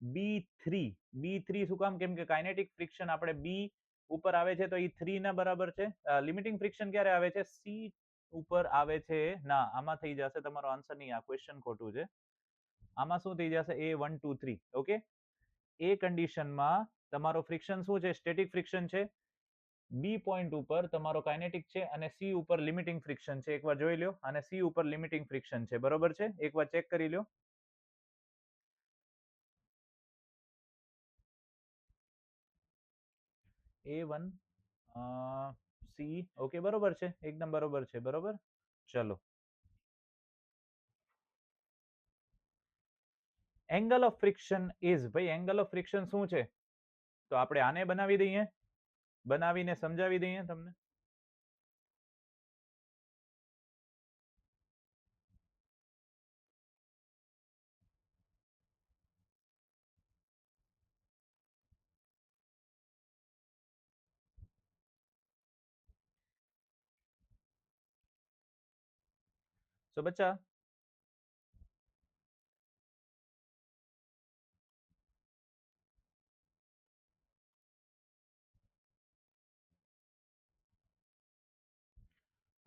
B3 શું કામ? કેમ કે કાઇનેટિક ફ્રિક્શન આપણે બી ઉપર આવે છે તો એ 3 ના બરાબર છે. લિમિટિંગ ફ્રિક્શન ક્યારે આવે છે? સી ઉપર આવે છે. ના, આમાં થઈ જશે તમારો આન્સર નહીં, આ ક્વેશ્ચન ખોટું છે. આમાં શું થઈ જશે? A1 2 3. ઓકે, એ કન્ડિશનમાં તમારો ફ્રિક્શન શું છે? સ્ટેટિક ફ્રિક્શન છે. બી પોઈન્ટ ઉપર તમારો કાઇનેટિક છે અને સી ઉપર લિમિટિંગ ફ્રિક્શન છે. એકવાર જોઈ લો. અને સી ઉપર લિમિટિંગ ફ્રિક્શન છે. બરોબર છે? એકવાર ચેક કરી લો. A1 C. ઓકે, બરોબર છે, એકદમ બરોબર છે. બરોબર, ચલો. એંગલ ઓફ ફ્રિક્શન ઇઝ, ભાઈ એંગલ ઓફ ફ્રિક્શન શું છે? તો આપણે આને બનાવી દઈએ, બનાવીને સમજાવી દઈએ તમને. તો બચ્ચા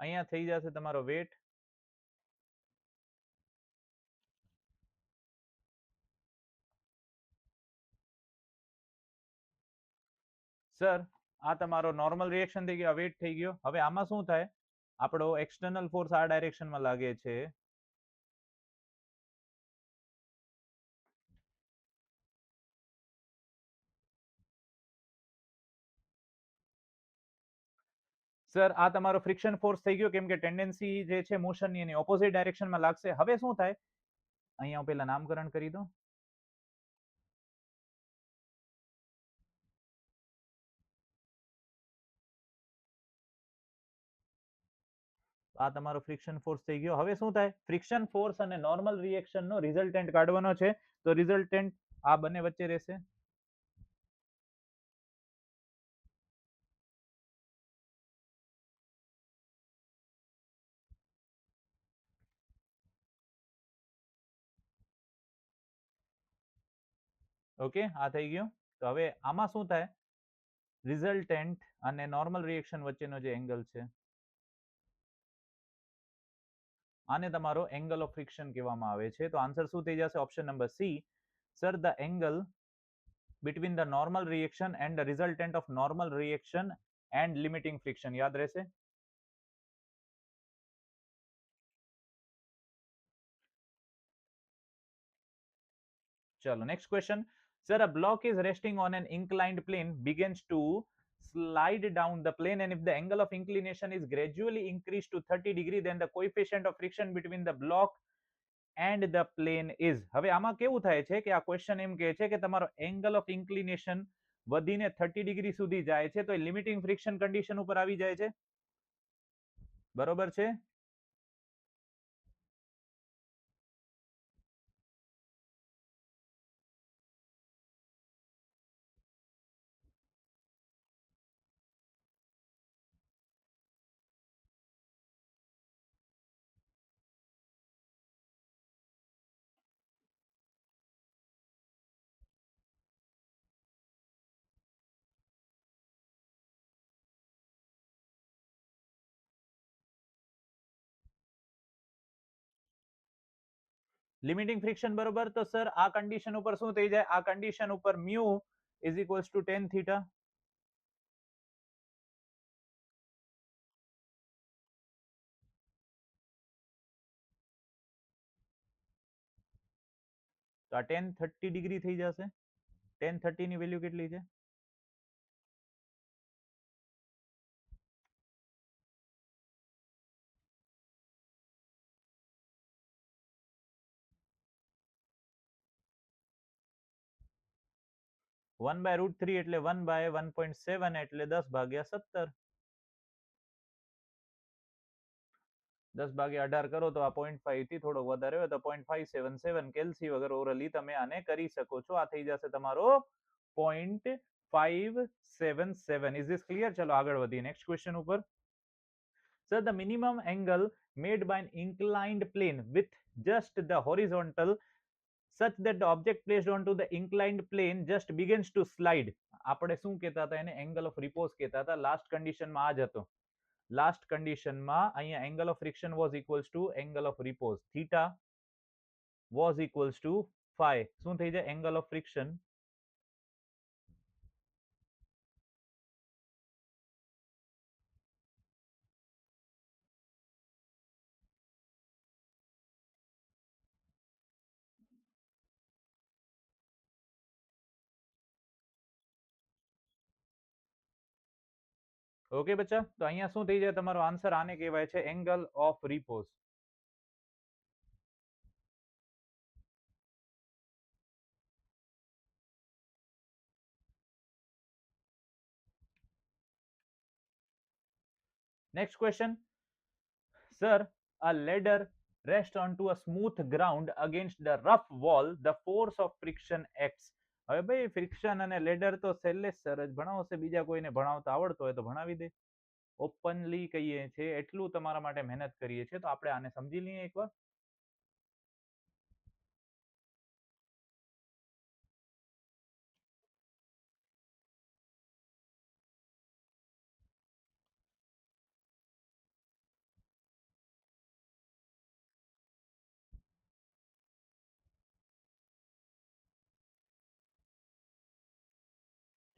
અહીંયા થઈ જશે તમારો વેટ. સર આ તમારો નોર્મલ રિએક્શન થઈ ગયો, વેટ થઈ ગયો. હવે આમાં શું થાય? આપણો એક્સટર્નલ ફોર્સ આ ડાયરેક્શનમાં લાગે છે. સર આ તમારો ફ્રિક્શન ફોર્સ થઈ ગયો, કેમ કે ટેન્ડન્સી જે છે મોશનની એની ઓપોઝિટ ડાયરેક્શનમાં લાગશે. હવે શું થાય? અહીંયા હું પહેલા નામકરણ કરી દઉં. આ તમારો ફ્રિક્શન ફોર્સ થઈ ગયો. હવે શું થાય? ફ્રિક્શન ફોર્સ અને નોર્મલ રિએક્શનનો રિઝલ્ટન્ટ કાઢવાનો છે. તો રિઝલ્ટન્ટ આ બંને વચ્ચે રહેશે. ઓકે, આ થઈ ગયું. તો હવે આમાં શું થાય? રિઝલ્ટન્ટ અને નોર્મલ રિએક્શન વચ્ચેનો જે એંગલ છે આને તમારો એંગલ ઓફ ફ્રિક્શન કહેવામાં આવે છે. તો આન્સર શું થઈ જશે? Option number C. Sir the angle between the normal reaction and the resultant of normal reaction and limiting friction. યાદ રહેશે? ચલો next question. Sir, a block is resting on an inclined plane begins to slide down the plane, and if the angle of inclination is gradually increased to 30 degree, then the coefficient of friction between the block and the plane is. હવે આમાં કેવું થાય છે કે આ question એમ કહે છે કે તમારો એંગલ ઓફ ઇન્ક્લિનેશન વધીને 30 ડિગ્રી સુધી જાય છે તો એ લિમિટિંગ ફ્રિક્શન કન્ડિશન ઉપર આવી જાય છે. બરોબર છે? લિમિટિંગ ફ્રિક્શન બરોબર. તો સર આ કન્ડિશન ઉપર શું થઈ જાય? આ કન્ડિશન ઉપર mu is equals two ten theta. તો આ ટેન 30 ડિગ્રી થઈ જશે. ટેન 30 ની વેલ્યુ કેટલી છે? વન બાય રૂટ થ્રી એટલે 1/1.7 એટલે 10/17. 10/18 કરો તો આ 0.5 થી થોડો વધારે હોય તો 0.577 કેલ્સી વગર ઓરલી તમે આને કરી શકો છો. આ થઈ જશે તમારો 0.577. Is this clear? ચલો આગળ વધીએ નેક્સ્ટ ક્વેશ્ચન ઉપર. Sir the minimum angle made by an inclined plane with just the horizontal such that the object placed onto the inclined plane just begins to slide. આપણે શું કહેતા હતા એને? Angle of repose કહેતા હતા. Last કન્ડિશનમાં આ જ હતો. લાસ્ટ કન્ડિશનમાં અહીંયા angle of friction was equals to angle of repose. Theta was equals to phi. શું થઈ જાય? એંગલ ઓફ ફ્રિક્શન ઓકે બચ્ચા. તો અહીંયા શું થઈ જાય? તમારો આન્સર આને કહેવાય છે angle of repose. Next question. Sir a ladder rests onto a smooth ground against the rough wall. The force of friction acts. હવે ભાઈ ફ્રિક્શન અને લેડર તો શૈલેષ સર જ ભણાવશે. બીજા કોઈને ભણાવતા આવડતો હોય તો ભણાવી દે. ઓપનલી કહીએ છે, એટલું તમારા માટે મહેનત કરીએ છીએ, તો આપણે આને સમજી લઈએ એકવાર.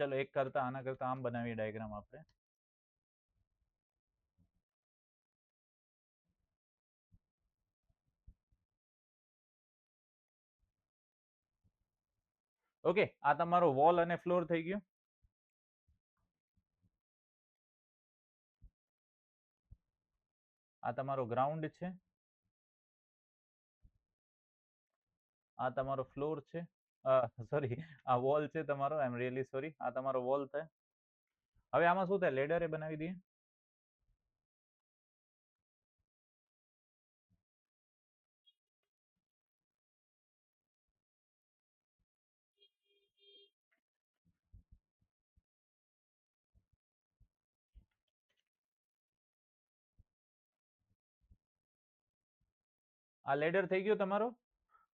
ચલો એક કરતા આના કરતા આમ બનાવીએ ડાયાગ્રામ આપણે. ઓકે, આ તમારો વોલ અને ફ્લોર થઈ ગયો. આ તમારો ગ્રાઉન્ડ છે. આ તમારો ફ્લોર છે. સોરી, આ વોલ છે તમારો. આઈ એમ રિયલી સોરી. આ તમારો વોલ થાય. હવે આમાં શું થાય? લેડર એ બનાવી દઈએ. આ લેડર થઈ ગયો તમારો.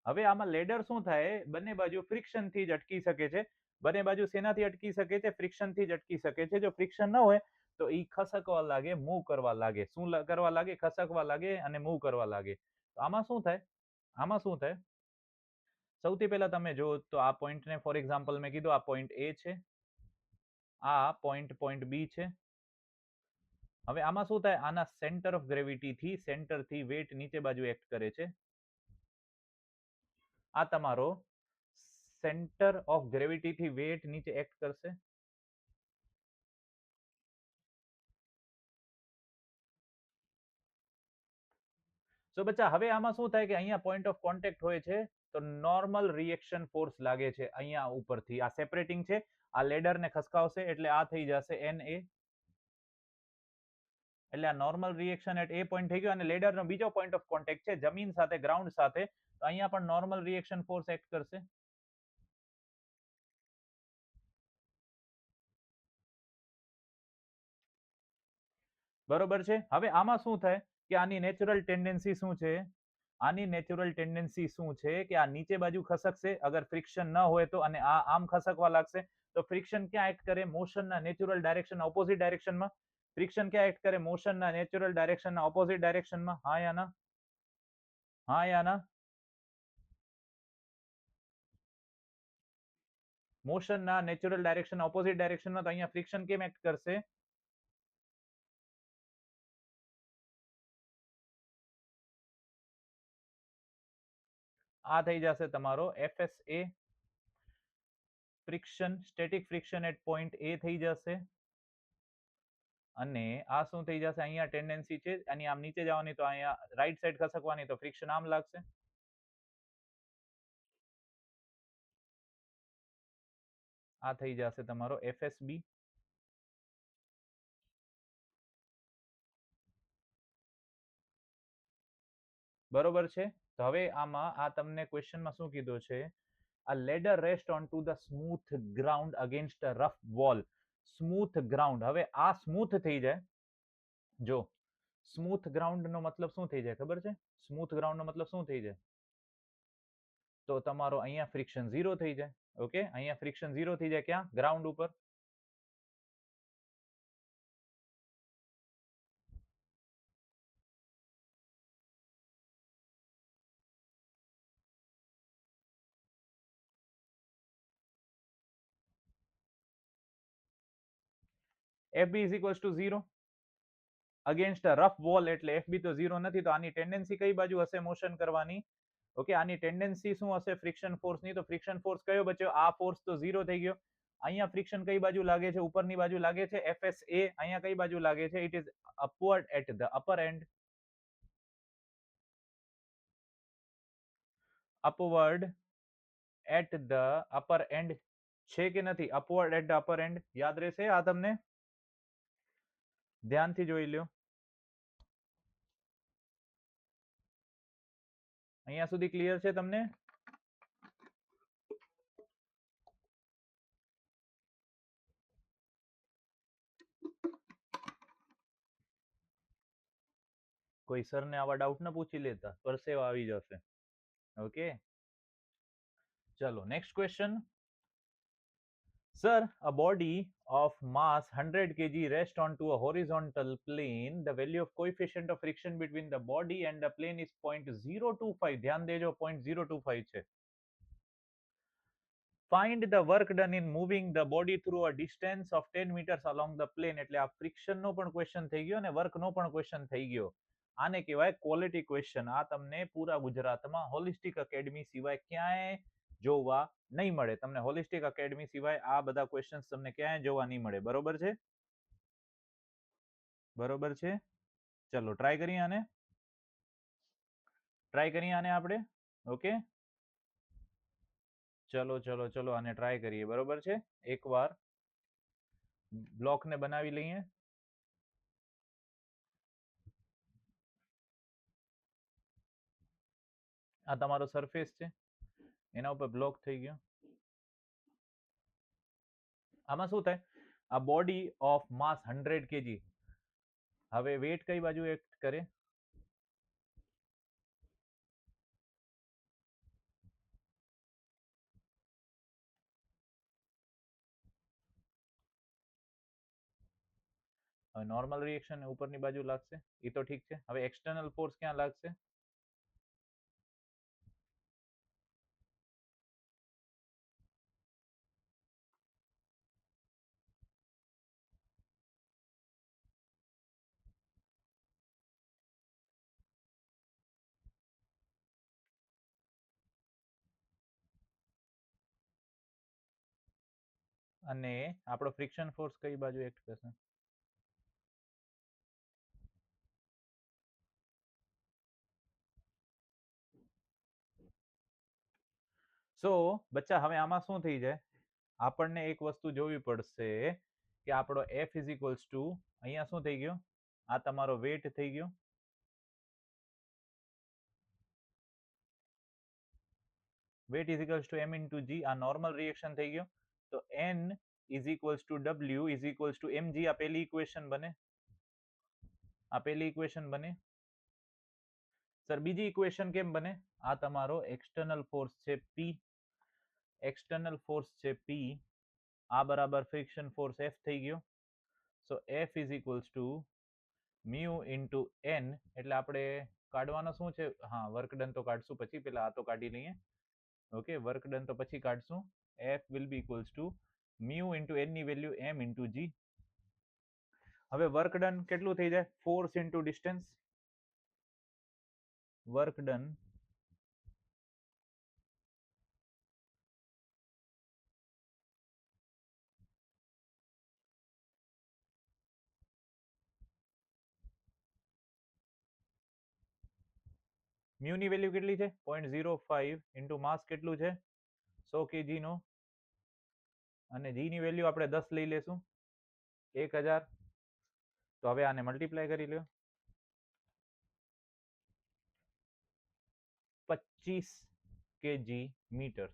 હવે આમાં લેડર શું થાય? બંને બાજુ ફ્રિક્શન થી જ અટકી શકે છે. બંને બાજુ શેનાથી અટકી શકે છે? ફ્રિક્શન થી જ અટકી શકે છે. જો ફ્રિક્શન ન હોય તો ઈ ખસકવા લાગે, મૂવ કરવા લાગે. શું કરવા લાગે? ખસકવા લાગે અને મૂવ કરવા લાગે. તો આમાં શું થાય? આમાં શું થાય? સૌથી પહેલા તમે જો તો આ પોઈન્ટને ફોર એક્ઝામ્પલ મેં કીધું આ પોઈન્ટ એ છે, આ પોઈન્ટ બી છે. હવે આમાં શું થાય? આના સેન્ટર ઓફ ગ્રેવિટી થી, સેન્ટર થી વેટ નીચે બાજુ એક્ટ કરે છે. આ તમારો સેન્ટર ઓફ ગ્રેવિટી થી વેટ નીચે એક્ટ કરશે. તો બચ્ચા હવે આમાં શું થાય કે અહીંયા પોઈન્ટ ઓફ કોન્ટેક્ટ હોય છે તો નોર્મલ રિએક્શન ફોર્સ લાગે છે અહીંયા ઉપરથી. આ સેપરેટિંગ છે, આ લેડર ને ખસકાવશે એટલે આ થઈ જશે Na. એટલે આ normal reaction at a point થઈ ગયો. અને લેડર નો બીજો પોઈન્ટ ઓફ કોન્ટેક્ટ છે જમીન સાથે, ગ્રાઉન્ડ સાથે. તો અહીંયા પણ નોર્મલ રિએક્શન ફોર્સ એક્ટ કરશે. બરોબર છે. હવે આમાં શું થાય કે આની નેચરલ ટેન્ડન્સી શું છે? આની નેચરલ ટેન્ડન્સી શું છે કે આ નીચે બાજુ ખસકશે અગર ફ્રિક્શન ન હોય તો, અને આ આમ ખસકવા લાગશે. તો ફ્રિક્શન ક્યાં એક્ટ કરે? મોશનના નેચરલ ડાયરેક્શન ઓપોઝિટ ડાયરેક્શનમાં. ફ્રિક્શન ક્યાં એક્ટ કરે? મોશનના નેચરલ ડાયરેક્શનના ઓપોઝિટ ડાયરેક્શનમાં. હા યા ના? હા યા ના? મોશનના નેચરલ ડાયરેક્શન ઓપોઝિટ ડાયરેક્શનમાં, તો અહીંયા ફ્રિક્શન કેમ એક્ટ કરશે? આ થઈ જશે તમારો FSA, friction, static friction at point A થઈ જશે. અને આ શું થઈ જશે? અહીંયા ટેન્ડન્સી છે આની આમ નીચે જવાની, તો અહીંયા રાઈટ સાઈડ ખસકવાની, તો ફ્રિક્શન આમ લાગશે. આ થઈ જશે તમારો FSB. બરોબર છે. તો હવે આમાં આ તમને ક્વેશ્ચનમાં શું કીધું છે? A ladder rests onto the smooth ground against a rough wall. Smooth ground. હવે આ સ્મૂથ થઈ જાય. જો સ્મૂથ ગ્રાઉન્ડ નો મતલબ શું થઈ જાય ખબર છે? સ્મૂથ ગ્રાઉન્ડ નો મતલબ શું થઈ જાય? તો તમારો અહીંયા ફ્રિક્શન 0 થઈ જાય. ઓકે, અહીંયા ફ્રિક્શન 0 થઈ જાય. ક્યાં? ગ્રાઉન્ડ ઉપર. FB is equals to 0 against a rough wall, એટલે FB તો 0 નથી, તો આની ટેન્ડન્સી કઈ બાજુ હશે મોશન કરવાની? ઓકે, આની ટેન્ડન્સી શું હશે ફ્રિક્શન ફોર્સની? તો ફ્રિક્શન ફોર્સ કયો બચ્યો? આ ફોર્સ તો 0 થઈ ગયો. અહીંયા ફ્રિક્શન કઈ બાજુ લાગે છે? ઉપરની બાજુ લાગે છે, FSA. અહીંયા કઈ બાજુ લાગે છે? It is upward at the upper end. Upward at the upper end છે કે નથી? Upward at the upper end યાદ રહેશે આ તમને? ધ્યાનથી જોઈ લ્યો. અહીંયા સુધી ક્લિયર છે તમને? કોઈ સરને આવા ડાઉટ ન પૂછી લેતા, પરસેવા આવી જશે. ઓકે, ચલો next question. Sir, a body of mass 100 kg rests onto a horizontal plane. The value of coefficient of friction between the body and the plane is 0.025. ધ્યાન દેજો, 0.025 છે. Find the work done in moving the body through a distance of 10 meters along the plane. એટલે આ friction નો પણ question થઈ ગયો અને work નો પણ ક્વેશ્ચન થઈ ગયો. આને કહેવાય ક્વોલિટી ક્વેશ્ચન. આ તમને પૂરા ગુજરાતમાં હોલિસ્ટિક એકેડમી સિવાય ક્યાંય જોવા નહીં મળે. તમને હોલિસ્ટિક એકેડમી સિવાય આ બધા ક્વેશ્ચન્સ તમને ક્યાંય જોવા નહીં મળે. બરોબર છે? બરોબર છે. ચલો ટ્રાય કરીએ આને. ટ્રાય કરીએ આને આપણે. ઓકે, ચલો ચલો ચલો આને ટ્રાય કરીએ. બરોબર છે. એકવાર બ્લોકને બનાવી લઈએ. આ તમારો સરફેસ છે, એના ઉપર બ્લોક થઈ ગયો. આમાં શું થાય? આ બોડી ઓફ માસ 100 kg. હવે વેટ કઈ બાજુ એક્ટ કરે? હવે નોર્મલ રિએક્શન ઉપરની બાજુ લાગશે, એ તો ઠીક છે. હવે એક્સટર્નલ ફોર્સ ક્યાં લાગશે? અને આપણો ફ્રિક્શન ફોર્સ કઈ બાજુ એક્ટ કરશે? સો બચ્ચા, હવે આમાં શું થઈ જાય? આપણને એક વસ્તુ જોવી પડશે કે આપણો F ઇઝ ઇક્વલ્સ ટુ, અહીંયા શું થઈ ગયો? આ તમારો વેટ થઈ ગયો. Weight is equals to m into g. આ નોર્મલ રિએક્શન થઈ ગયો. તો n is equals to w is equals to mg. આ પહેલી ઇક્વેશન બને. આ પહેલી ઇક્વેશન બને. સર બીજી ઇક્વેશન કેમ બને? આ તમારો એક્સટર્નલ ફોર્સ છે P. એક્સટર્નલ ફોર્સ છે P. આ બરાબર ફ્રિક્શન ફોર્સ F થઈ ગયો. સો F is equals to mu into n. એટલે આપણે કાઢવાનો શું છે? હા, વર્ક ડન તો કાઢશું પછી, પેલા આ તો કાઢી લઈએ. ઓકે, વર્ક ડન તો પછી કાઢશું. F will be equals to mu into n ની વેલ્યુ m into g. હવે વર્ક ડન કેટલું થઈ જાય? Force into distance. Work done mu ની વેલ્યુ કેટલી છે? 0.05 ઇન્ટુ માસ કેટલું છે? 100 kg નો, અને જી ની વેલ્યુ આપણે 10 લઈ લેશું, 1000. તો હવે આને મલ્ટીપ્લાય કરી લ્યો, 25 kg મીટર.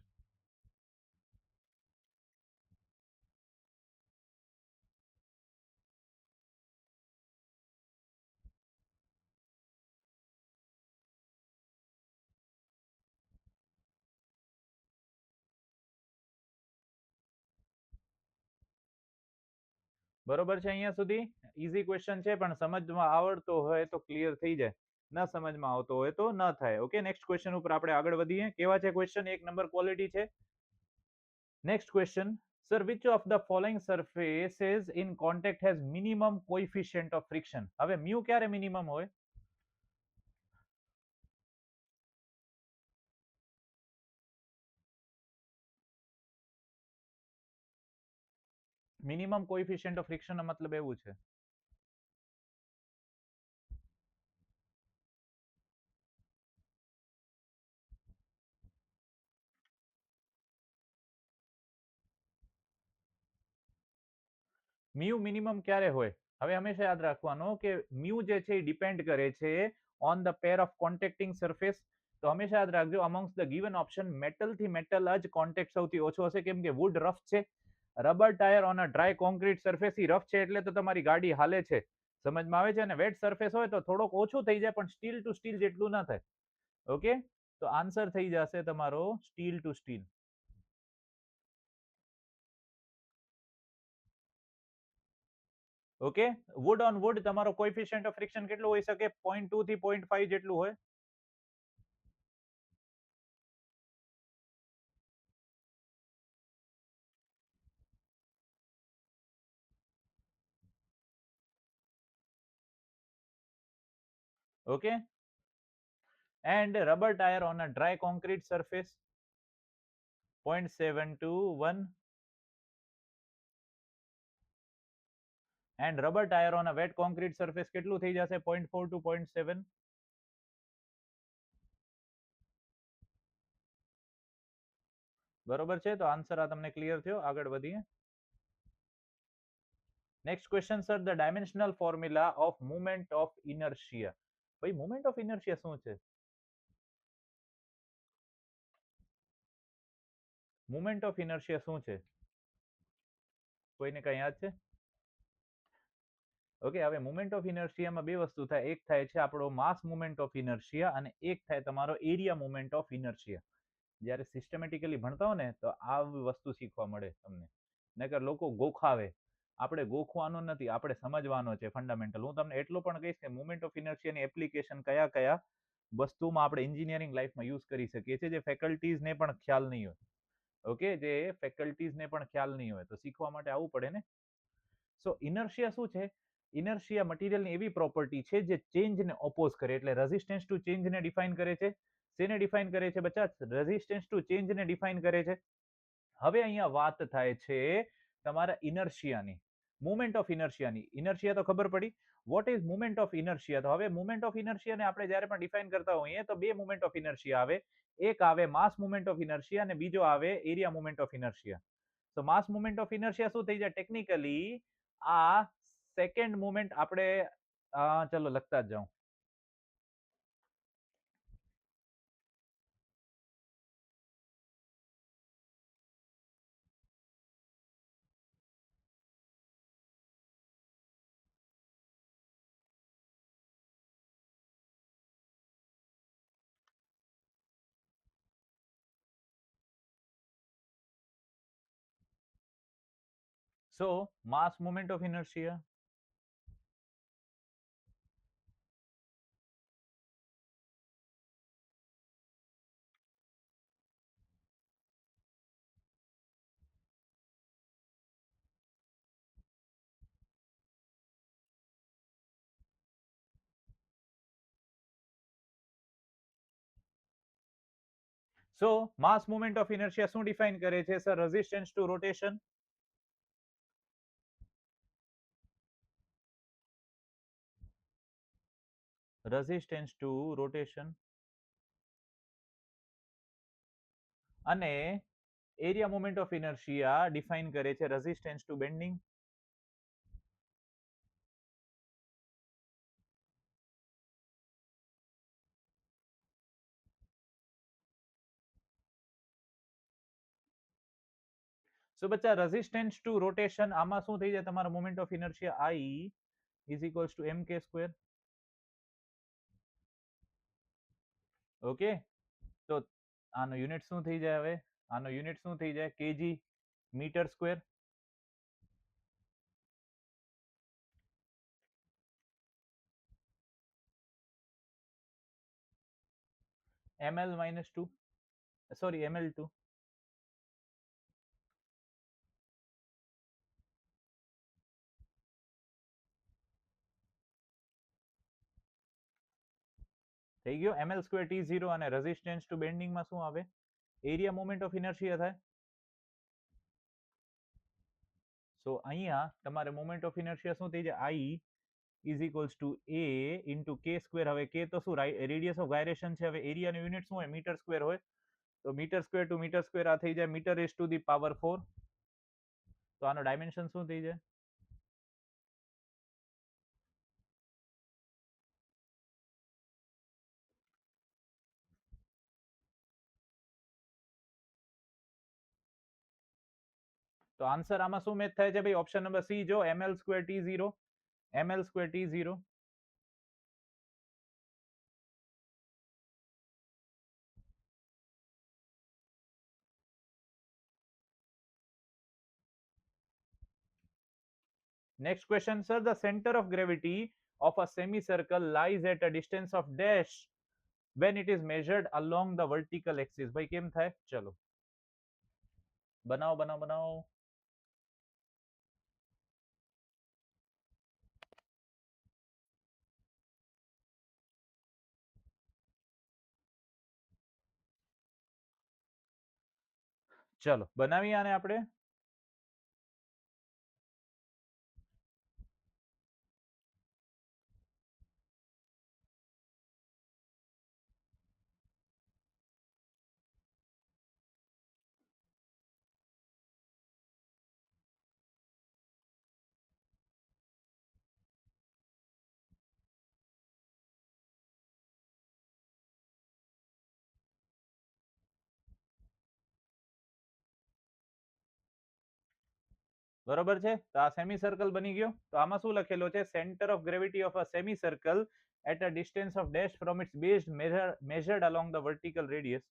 બરોબર છે? અહીંયા સુધી ઈઝી ક્વેશ્ચન છે, પણ સમજમાં આવડતો હોય તો ક્લિયર થઈ જાય, ન સમજમાં આવતો હોય તો ન થાય. ઓકે, નેક્સ્ટ ક્વેશ્ચન ઉપર આપણે આગળ વધીએ. કેવા છે ક્વેશ્ચન? એક નંબર ક્વોલિટી છે. Next question, sir which of the following surfaces in contact has minimum coefficient of friction? હવે મ્યુ ક્યારે મિનિમમ હોય? મિનિમમ કોએફિશિયન્ટ ઓફ ફ્રિક્શન નો મતલબ એવું છે. મ્યુ મિનિમમ ક્યારે હોય? હવે હંમેશા યાદ રાખવાનું કે મ્યુ જે છે એ ડિપેન્ડ કરે છે on the pair of contacting surface. તો હંમેશા યાદ રાખજો, amongst the given option metal થી મેટલ જ કોન્ટેક્ટ સૌથી ઓછો હશે, કેમ કે વુડ રફ છે. Rubber tyre on a dry concrete surface, ઈ રફ છે એટલે તો તમારી ગાડી હાલે છે. સમજમાં આવે છે? અને વેટ સરફેસ હોય તો થોડોક ઓછું થઈ જાય, પણ સ્ટીલ ટુ સ્ટીલ જેટલું ના થાય. ઓકે, તો આન્સર થઈ જશે તમારો steel to steel. Okay, wood on wood તમારો કોએફિશિયન્ટ ઓફ ફ્રિક્શન કેટલું હોઈ શકે? 0.2 થી 0.5 જેટલું હોય. Okay, and rubber tire on a dry concrete surface 0.7 to 1, and rubber tire on a wet concrete surface કેટલું થઈ જશે? 0.4 to 0.7. બરોબર છે? તો આન્સર આ તમને ક્લિયર થયો. આગળ વધીએ. Next question, sir the dimensional formula of movement of inertia. ભાઈ મુવમેન્ટ ઓફ ઇનર્શિયા શું છે? મુવમેન્ટ ઓફ ઇનર્શિયા શું છે? કોઈને કઈ યાદ છે? ઓકે, હવે મુવમેન્ટ ઓફ ઇનર્શિયામાં બે વસ્તુ થાય. એક થાય છે આપણો માસ મુવમેન્ટ ઓફ ઇનર્શિયા, અને એક થાય તમારો એરિયા મુવમેન્ટ ઓફ ઇનર્શિયા. જ્યારે સિસ્ટમેટિકલી ભણતા હો ને તો આ વસ્તુ શીખવા મળે તમને. નકર લોકો ગોખાવે. આપણે ગોખવાનો નથી, આપણે સમજવાનો છે ફંડામેન્ટલ. હું તમને એટલું પણ કહીશ કે મુવમેન્ટ ઓફ ઇનર્શિયાની એપ્લિકેશન કયા કયા વસ્તુમાં આપણે એન્જિનિયરિંગ લાઈફમાં યુઝ કરી શકીએ છીએ, જે ફેકલ્ટીઝને પણ ખ્યાલ નહીં હોય. ઓકે, જે ફેકલ્ટીઝને પણ ખ્યાલ નહીં હોય, તો શીખવા માટે આવવું પડે ને. સો ઇનર્શિયા શું છે? ઇનર્શિયા મટીરિયલની એવી પ્રોપર્ટી છે જે ચેન્જને ઓપોઝ કરે, એટલે રેઝિસ્ટન્સ ટુ ચેન્જને ડિફાઇન કરે છે. શેને ડિફાઇન કરે છે બચ્ચા? રેઝિસ્ટન્સ ટુ ચેન્જને ડિફાઇન કરે છે. હવે અહીંયા વાત થાય છે તમારા ઇનર્શિયાની, મુવમેન્ટ ઓફ ઇનર્શિયાની. ઇનર્શિયા તો ખબર પડી. What is movement of inertia? તો હવે મુવમેન્ટ ઓફ ઇનર્શિયાને આપણે જ્યારે પણ ડિફાઇન કરતા હોઈએ તો બે મુવમેન્ટ ઓફ ઇનર્શિયા આવે. એક આવે માસ મુવમેન્ટ ઓફ ઇનર્શિયા, અને બીજો આવે એરિયા મુવમેન્ટ ઓફ ઇનર્શિયા. તો માસ મુવમેન્ટ ઓફ ઇનર્શિયા શું થઈ જાય? ટેકનિકલી આ સેકન્ડ મુવમેન્ટ આપણે ચલો લખતા જ જાઉં. So mass moment of inertia. So mass moment of inertia શું ડિફાઇન કરે છે sir? Resistance to rotation. Resistance to rotation અને area moment of inertia define કરે છે રેઝિસ્ટન્સ ટુ બેન્ડિંગ. સો બચ્ચા રેઝિસ્ટન્સ ટુ રોટેશન આમાં શું થઈ જાય તમારો moment of inertia I is equals two mk square. Okay, તો આનો યુનિટ શું થઈ જાય? હવે આનો યુનિટ શું થઈ જાય? Kg metre square. ml -2 sorry ml2. થઈ ગયો ml સ્ક્વેર t0. અને રેઝિસ્ટન્સ ટુ બેન્ડિંગ માં શું આવે? એરિયા મોમેન્ટ ઓફ ઇનર્શિયા થાય. સો અહીંયા તમારે મોમેન્ટ ઓફ ઇનર્શિયા શું થઈ જાય? I is equals two a into k square. હવે k તો શું રેડિયસ ઓફ ગાયરેશન છે. હવે એરિયાની યુનિટ શું હોય? મીટર સ્ક્વેર હોય. તો metre square to metre square આ થઈ જાય metre raise to the power 4. તો આનો ડાયમેન્શન શું થઈ જાય? તો આન્સર આમાં શું મેચ થાય છે ભાઈ? ઓપ્શન નંબર સી જો ml square t0. ml square t0. Next question, sir. The center of gravity of a semicircle lies at a distance of dash when it is measured along the vertical axis. ભાઈ કેમ થાય? ચલો બનાવો બનાવો બનાવો. ચલો બનાવીએ આને આપણે. બરોબર છે. તો આ સેમી સર્કલ બની ગયો. તો આમાં શું લખેલો છે? Centre of gravity of a semi circle at a distance of dash from its base measured along the vertical radius.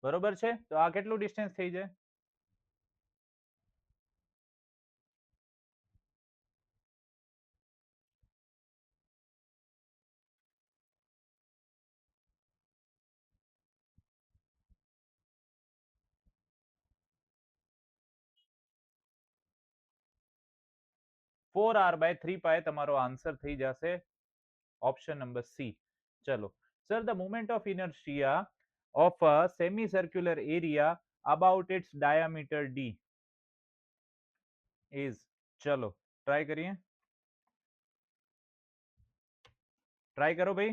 બરોબર છે. તો આ કેટલું ડિસ્ટન્સ થઈ જાય? ફોર આર બાય 3 તમારો આન્સર થઈ જશે ઓપ્શન નંબર સી. ચલો sir, the moment of inertia of a semicircular area about its diameter d is. ચલો ટ્રાય કરીએ. ટ્રાય કરો ભાઈ.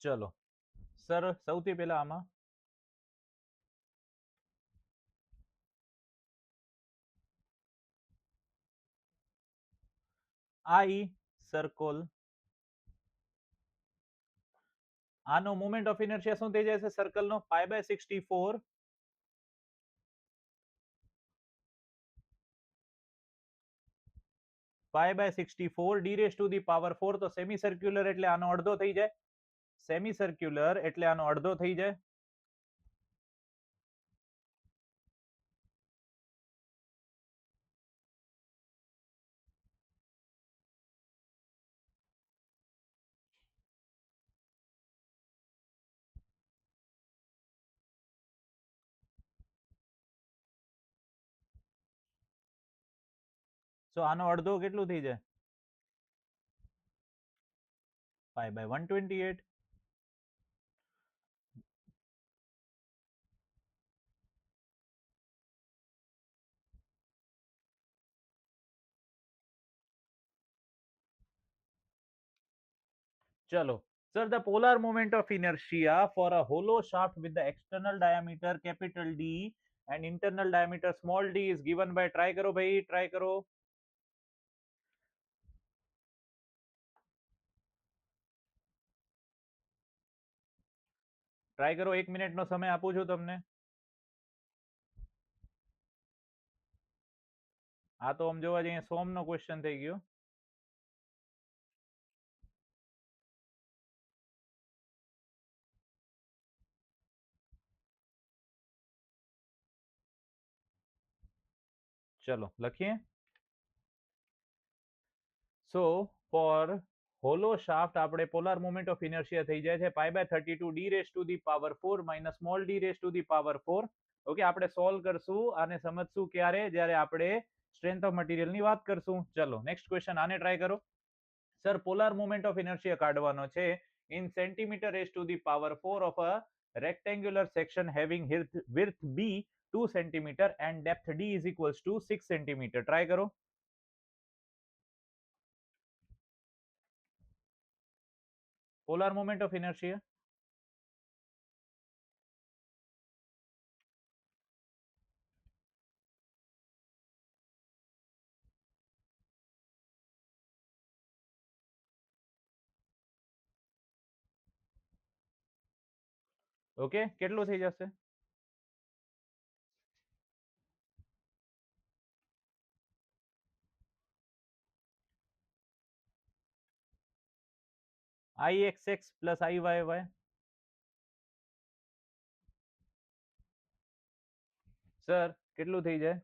ચલો સર, સૌથી પહેલા આમાં I સર્કલ આનો મોમેન્ટ ઓફ ઇનર્શિયા શું થઈ જશે સર્કલનો? π/64. 5/64 d raise to the power 4, તો સેમી સર્ક્યુલર એટલે આનો અડધો થઈ જાય. સેમી સર્ક્યુલર એટલે આનો અડધો થઈ જાય. તો આનો અડધો કેટલું થઈ જાય? 5/128. ચલો. Sir, the polar moment of inertia for a hollow shaft with the external diameter capital D and internal diameter small d is given by, try करो भाई, try करो. ટ્રાય કરો, 1 મિનિટનો સમય આપું છું તમને. આ તો આમ જોવા જઈએ સોમનો ક્વેશ્ચન થઈ ગયો. ચલો લખીએ. સો ફોર હોલો શાફ્ટ આપણે પોલાર મોમેન્ટ ઓફ ઇનર્શિયા થઈ જાય છે π/32 d raise to the power 4 minus small d raise to the power 4. Okay, આપણે સોલ્વ કરશું આને, સમજશું ક્યારે? જ્યારે આપણે સ્ટ્રેન્થ ઓફ મટીરિયલની વાત કરશું. ચલો નેક્સ્ટ ક્વેશ્ચન, આને ટ્રાય કરો. Sir, polar moment of inertia કાઢવાનો છે in centimetre raise to the power 4 of a rectangular section having width b 2 centimeter and depth d is equals to 6 centimeter. Try કરો. Polar moment of inertia. Okay, કેટલું થઈ જશે? IXX plus IYY. Sir, કેટલું થઈ જાય?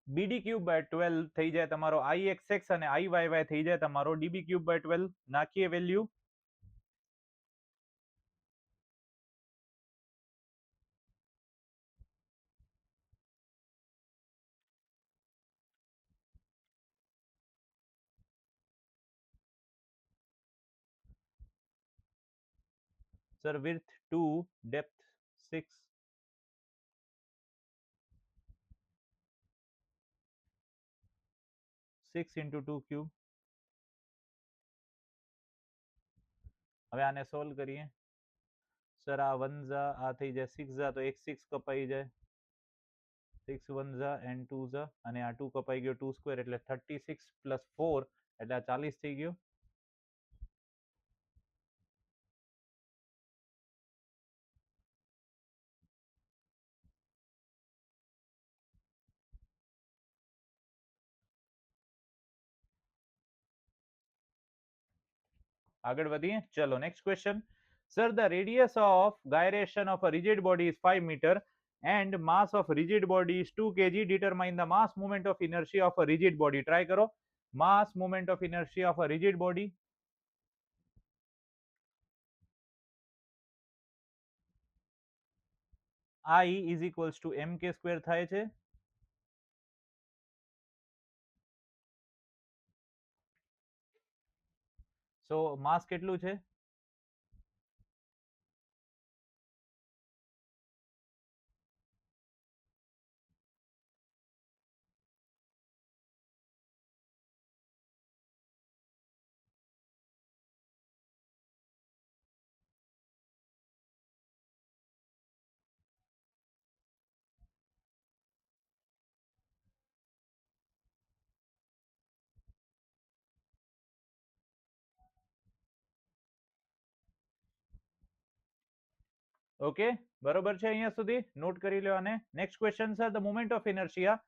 BD cube by 12 થઈ જાય તમારો IXX અને IYY થઈ જાય તમારો DB ક્યુબ બાય 12. નાખીએ value. Sir, width 2, depth 6. 6 into 2 cube. હવે આને સોલ્વ કરીએ. સર, આ 1 ઝા આ થઈ જાય 6 ઝા, તો એક 6 કપાઈ જાય. 6 1 ઝા એન્ડ 2 ઝા, અને આ 2 કપાઈ ગયો, 2 સ્ક્વેર એટલે 36 પ્લસ 4 એટલે આ 40 થઈ ગયો. આગળ વધીએ. ચલો next question. Sir, the radius of gyration of a rigid body is 5 meter and mass of rigid body is 2 kg. Determine the mass moment of inertia of a rigid body. Try કરો. mass moment of inertia of a rigid body. I is equals to mk square થાય છે. સો માસ કેટલું છે? Okay, બરોબર છે અહીંયા સુધી not કરી લો. અને નેક્સ્ટ ક્વેશ્ચન છે, the moment of inertia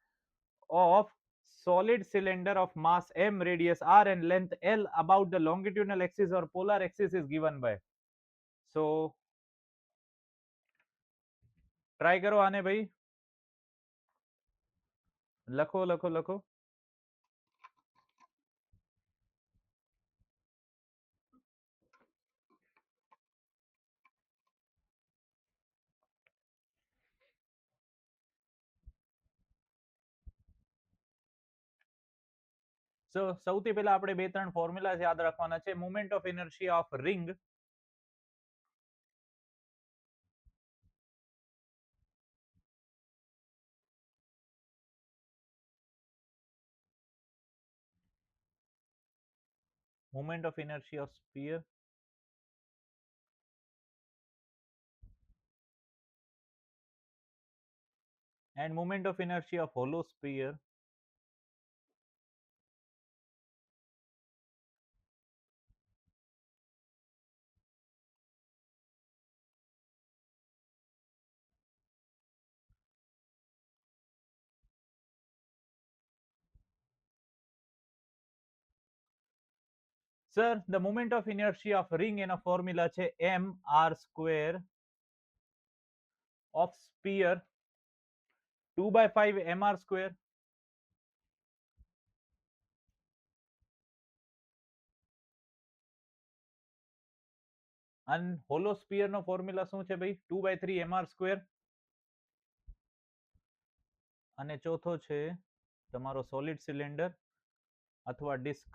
of solid cylinder of mass m, radius r and length l about the longitudinal axis or polar axis is given by. So try કરો આને ભાઈ, લખો લખો લખો. સો સૌથી પહેલા આપણે બે ત્રણ ફોર્મ્યુલા યાદ રાખવાના છે. Moment of inertia of ring, moment of inertia of sphere, and moment of inertia of hollow sphere. Sir, the moment of inertia of ring એનો ફોર્મ્યુલા છે M R square of sphere 2/5 mr square, અને hollow sphere નો formula શું છે ભાઈ? 2/3 mr square. અને ચોથો છે તમારો સોલિડ સિલિન્ડર અથવા disc.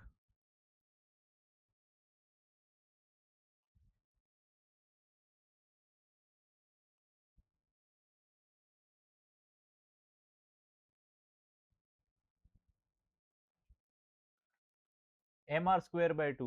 mr square by 2.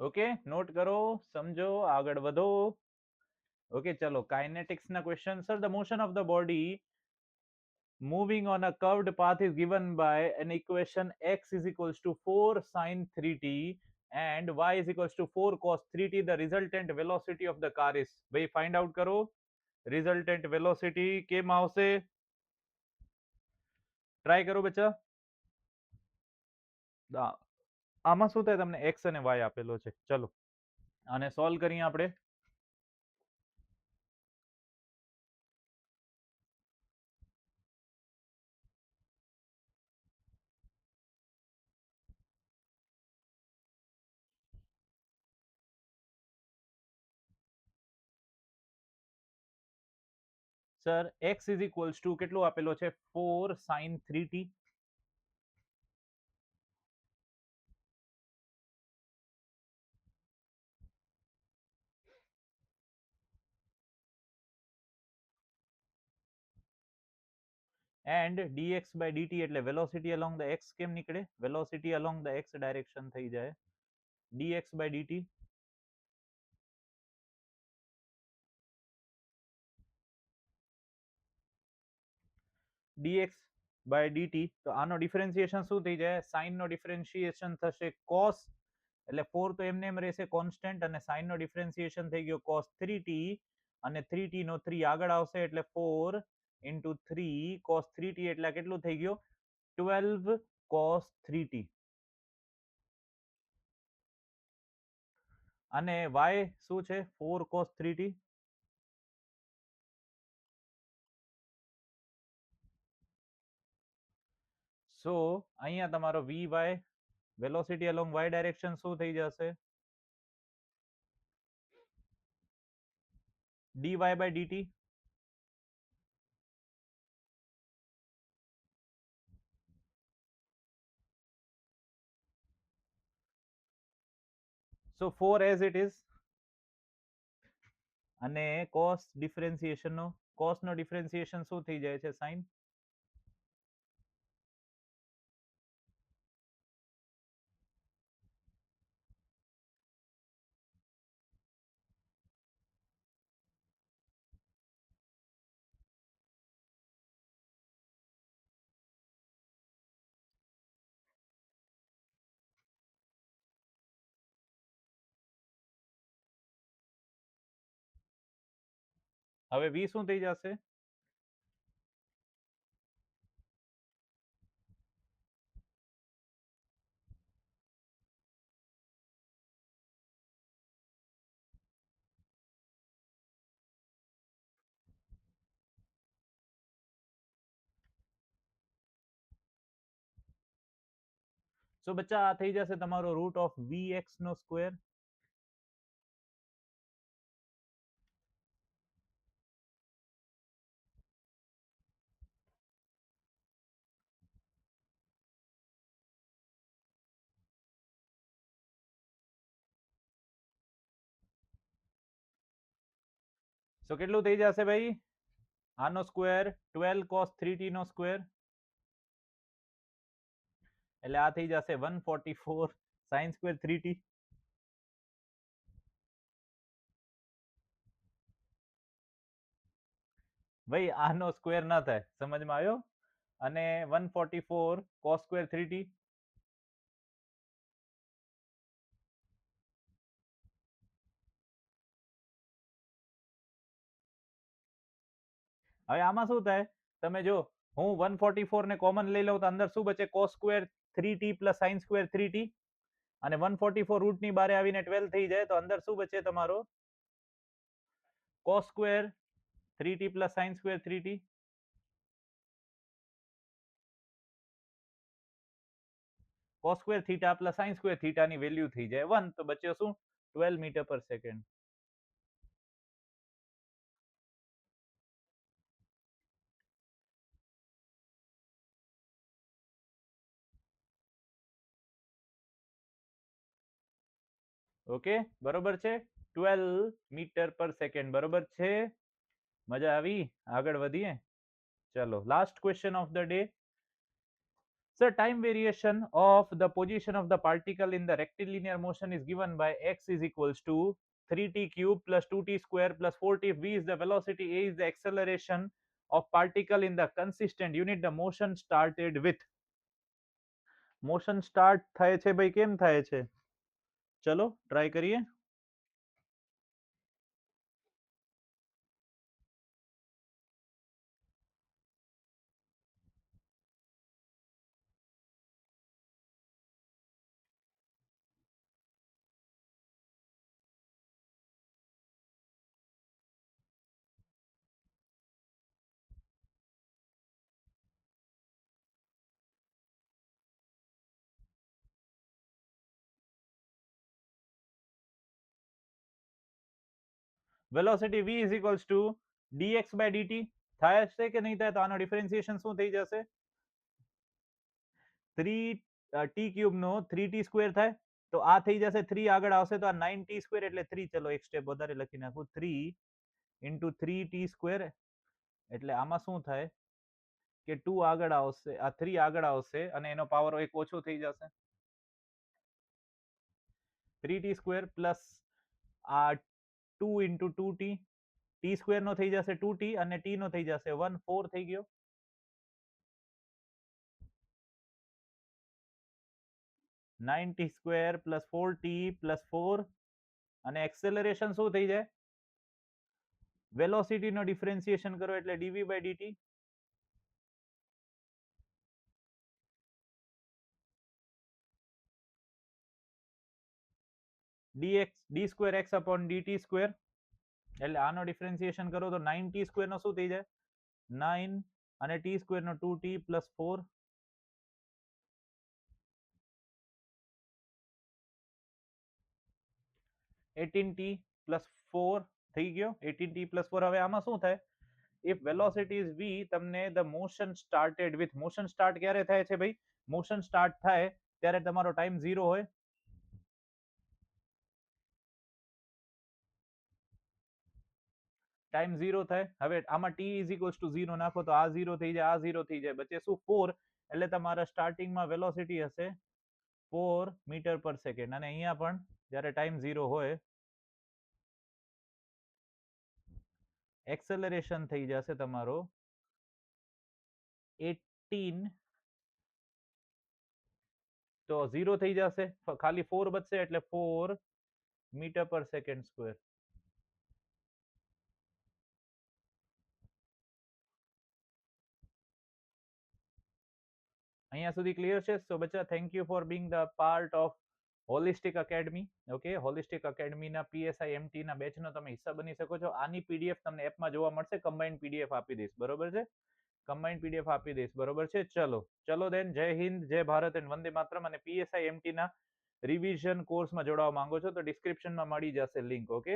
Okay, note કરો, સમજો, આગળ વધો. ઓકે, ચલો કાઇનેટિક્સ ના question. Sir, the motion of the body moving on a curved path is given by an equation x is equals to 4 sin 3t and y is equals to 4 cos 3t. The resultant velocity of the car is, ભાઈ find out કરો. resultant velocity કેમ આવશે? Try કરો બચ્ચા. આમાં શું થાય, તમને x અને y આપેલો છે. ચલો આને સોલ્વ કરીએ આપણે. Sir, x is equals two કેટલું આપેલો છે? 4 sin 3t. And dx by dt એટલે વેલોસિટી અલોંગ ધ x કેમ નીકળે? Velocity along the x direction થઈ જાય dx by dt. dx by dt, તો આનો ડિફરન્સિએશન શું થઈ જાય? સાઇન નો ડિફરન્સિએશન થશે cos, એટલે 4 તો એમને એમ રહેશે કોન્સ્ટન્ટ, અને સાઇન નો ડિફરન્સિએશન થઈ ગયો cos 3t, અને 3t નો 3 આગળ આવશે એટલે 4 into 3 cos 3t એટલે કેટલું થઈ ગયું? 12 cos 3t. અને y શું છે? 4 cos 3t. સો અહીંયા તમારો vy velocity along y direction શું થઈ જશે? dy by dt. So 4 as it is. અને cos ડિફરન્સિએશન નો, cos નો ડિફરન્સિએશન શું થઈ જાય છે? sin. હવે v શું થઈ જશે? સો બચ્ચા આ થઈ જશે તમારો રૂટ ઓફ vx નો સ્ક્વેર. સો કેટલું થઈ જશે ભાઈ? આનો સ્ક્વેર 12 cos 3t નો સ્ક્વેર, એટલે આ થઈ જશે 144 sin સ્ક્વેર 3t. ભાઈ આનો સ્ક્વેર ના થાય, સમજમાં આવ્યો? અને 144 cos સ્ક્વેર 3t. હવે આમાં શું થાય, તમે જો હું 144 ને કોમન લઈ લઉં તો અંદર શું બચે? cos square 3t plus sin square 3t. અને 144 રૂટ ની બારે આવીને 12 થઈ જાય તો અંદર શું બચે તમારો? cos square 3t plus sin square 3t. cos square theta plus sin square theta ની વેલ્યુ થઈ જાય 1, તો બચ્યો શું? 12 મીટર પર સેકન્ડ. ઓકે, બરોબર છે? 12 મીટર પર સેકન્ડ, બરોબર છે? મજા આવી? આગળ વધીએ. ચલો, last question of the day. So time variation of the position of the particle in the rectilinear motion is given by x is equals to 3t cube plus 2t square plus 4t. If v is the velocity, a is the acceleration of particle in the consistent unit, the motion started with. Motion start થાય છે ભાઈ, કેમ થાય છે? ચલો try કરીએ. Velocity v is equals to dx by dt થાય છે કે નહીં થાય? તો આનો ડિફરન્સિએશન શું થઈ જશે? 3t ક્યુબ નો 3t સ્ક્વેર થાય, તો આ થઈ જશે 3 આગળ આવશે તો આ 9t સ્ક્વેર, એટલે 3, ચલો એક સ્ટેપ વધારે લખી નાખું, 3 ઇન્ટુ 3t સ્ક્વેર. એટલે આમાં શું થાય કે 2 આગળ આવશે, આ 3 આગળ આવશે અને એનો પાવર એક ઓછો થઈ જશે. 3t સ્ક્વેર પ્લસ આ 2 ઇન્ટુ 2t, ટી સ્ક્વેર નો થઈ જશે 2t અને t નો થઈ જશે 1, 4 થઈ ગયો. 9t square plus 4t plus 4, અને એક્સેલરેશન શું થઈ જાય? વેલોસિટી નો ડિફરન્સિએશન કરો એટલે dv બાય dt. dx d square x upon dt square, એટલે આનો ડિફરન્સિએશન કરો તો 9t સ્ક્વેર નો શું થઈ જાય? 9 અને t સ્ક્વેર નો 2t પ્લસ 4, 18t પ્લસ 4 થઈ ગયો. 18t plus 4. હવે આમાં શું થાય? ઇફ વેલોસિટી ઇઝ v, તમને the motion started with, motion start ક્યારે થાય છે ભાઈ? મોશન સ્ટાર્ટ થાય ત્યારે તમારો ટાઈમ 0 હોય. ટાઈમ 0 થાય. હવે આમાં t ઇઝ ઇક્વલ્સ ટુ 0 નાખો તો આ 0 થઈ જાય, આ 0 થઈ જાય, બચે શું? 4. એટલે તમારા સ્ટાર્ટિંગમાં વેલોસિટી હશે 4 મીટર પર સેકન્ડ. અને અહીંયા પણ જ્યારે ટાઈમ 0 હોય, એક્સેલરેશન થઈ જશે તમારો 18, તો 0 થઈ જશે, ખાલી 4 બચશે, એટલે 4 મીટર પર સેકન્ડ સ્ક્વેર. અહીંયા સુધી ક્લિયર છે? સો બચ્ચા thank you for being the part of Holistic Academy. Okay, Holistic એકેડમીના પીએસઆઈ એમટીના બેચનો તમે હિસ્સા બની શકો છો. આની પીડીએફ તમને એપમાં જોવા મળશે. કમ્બાઇન્ડ પીડીએફ આપી દઈશ, બરોબર છે? કમ્બાઇન્ડ પીડીએફ આપી દઈશ, બરોબર છે? ચલો દેન, જય હિન્દ, જય ભારત એન્ડ વંદે માતરમ. અને પીએસઆઈ એમટીના રિવિઝન કોર્સમાં જોડાવા માંગો છો તો ડિસ્ક્રિપ્શનમાં મળી જશે લિંક. ઓકે,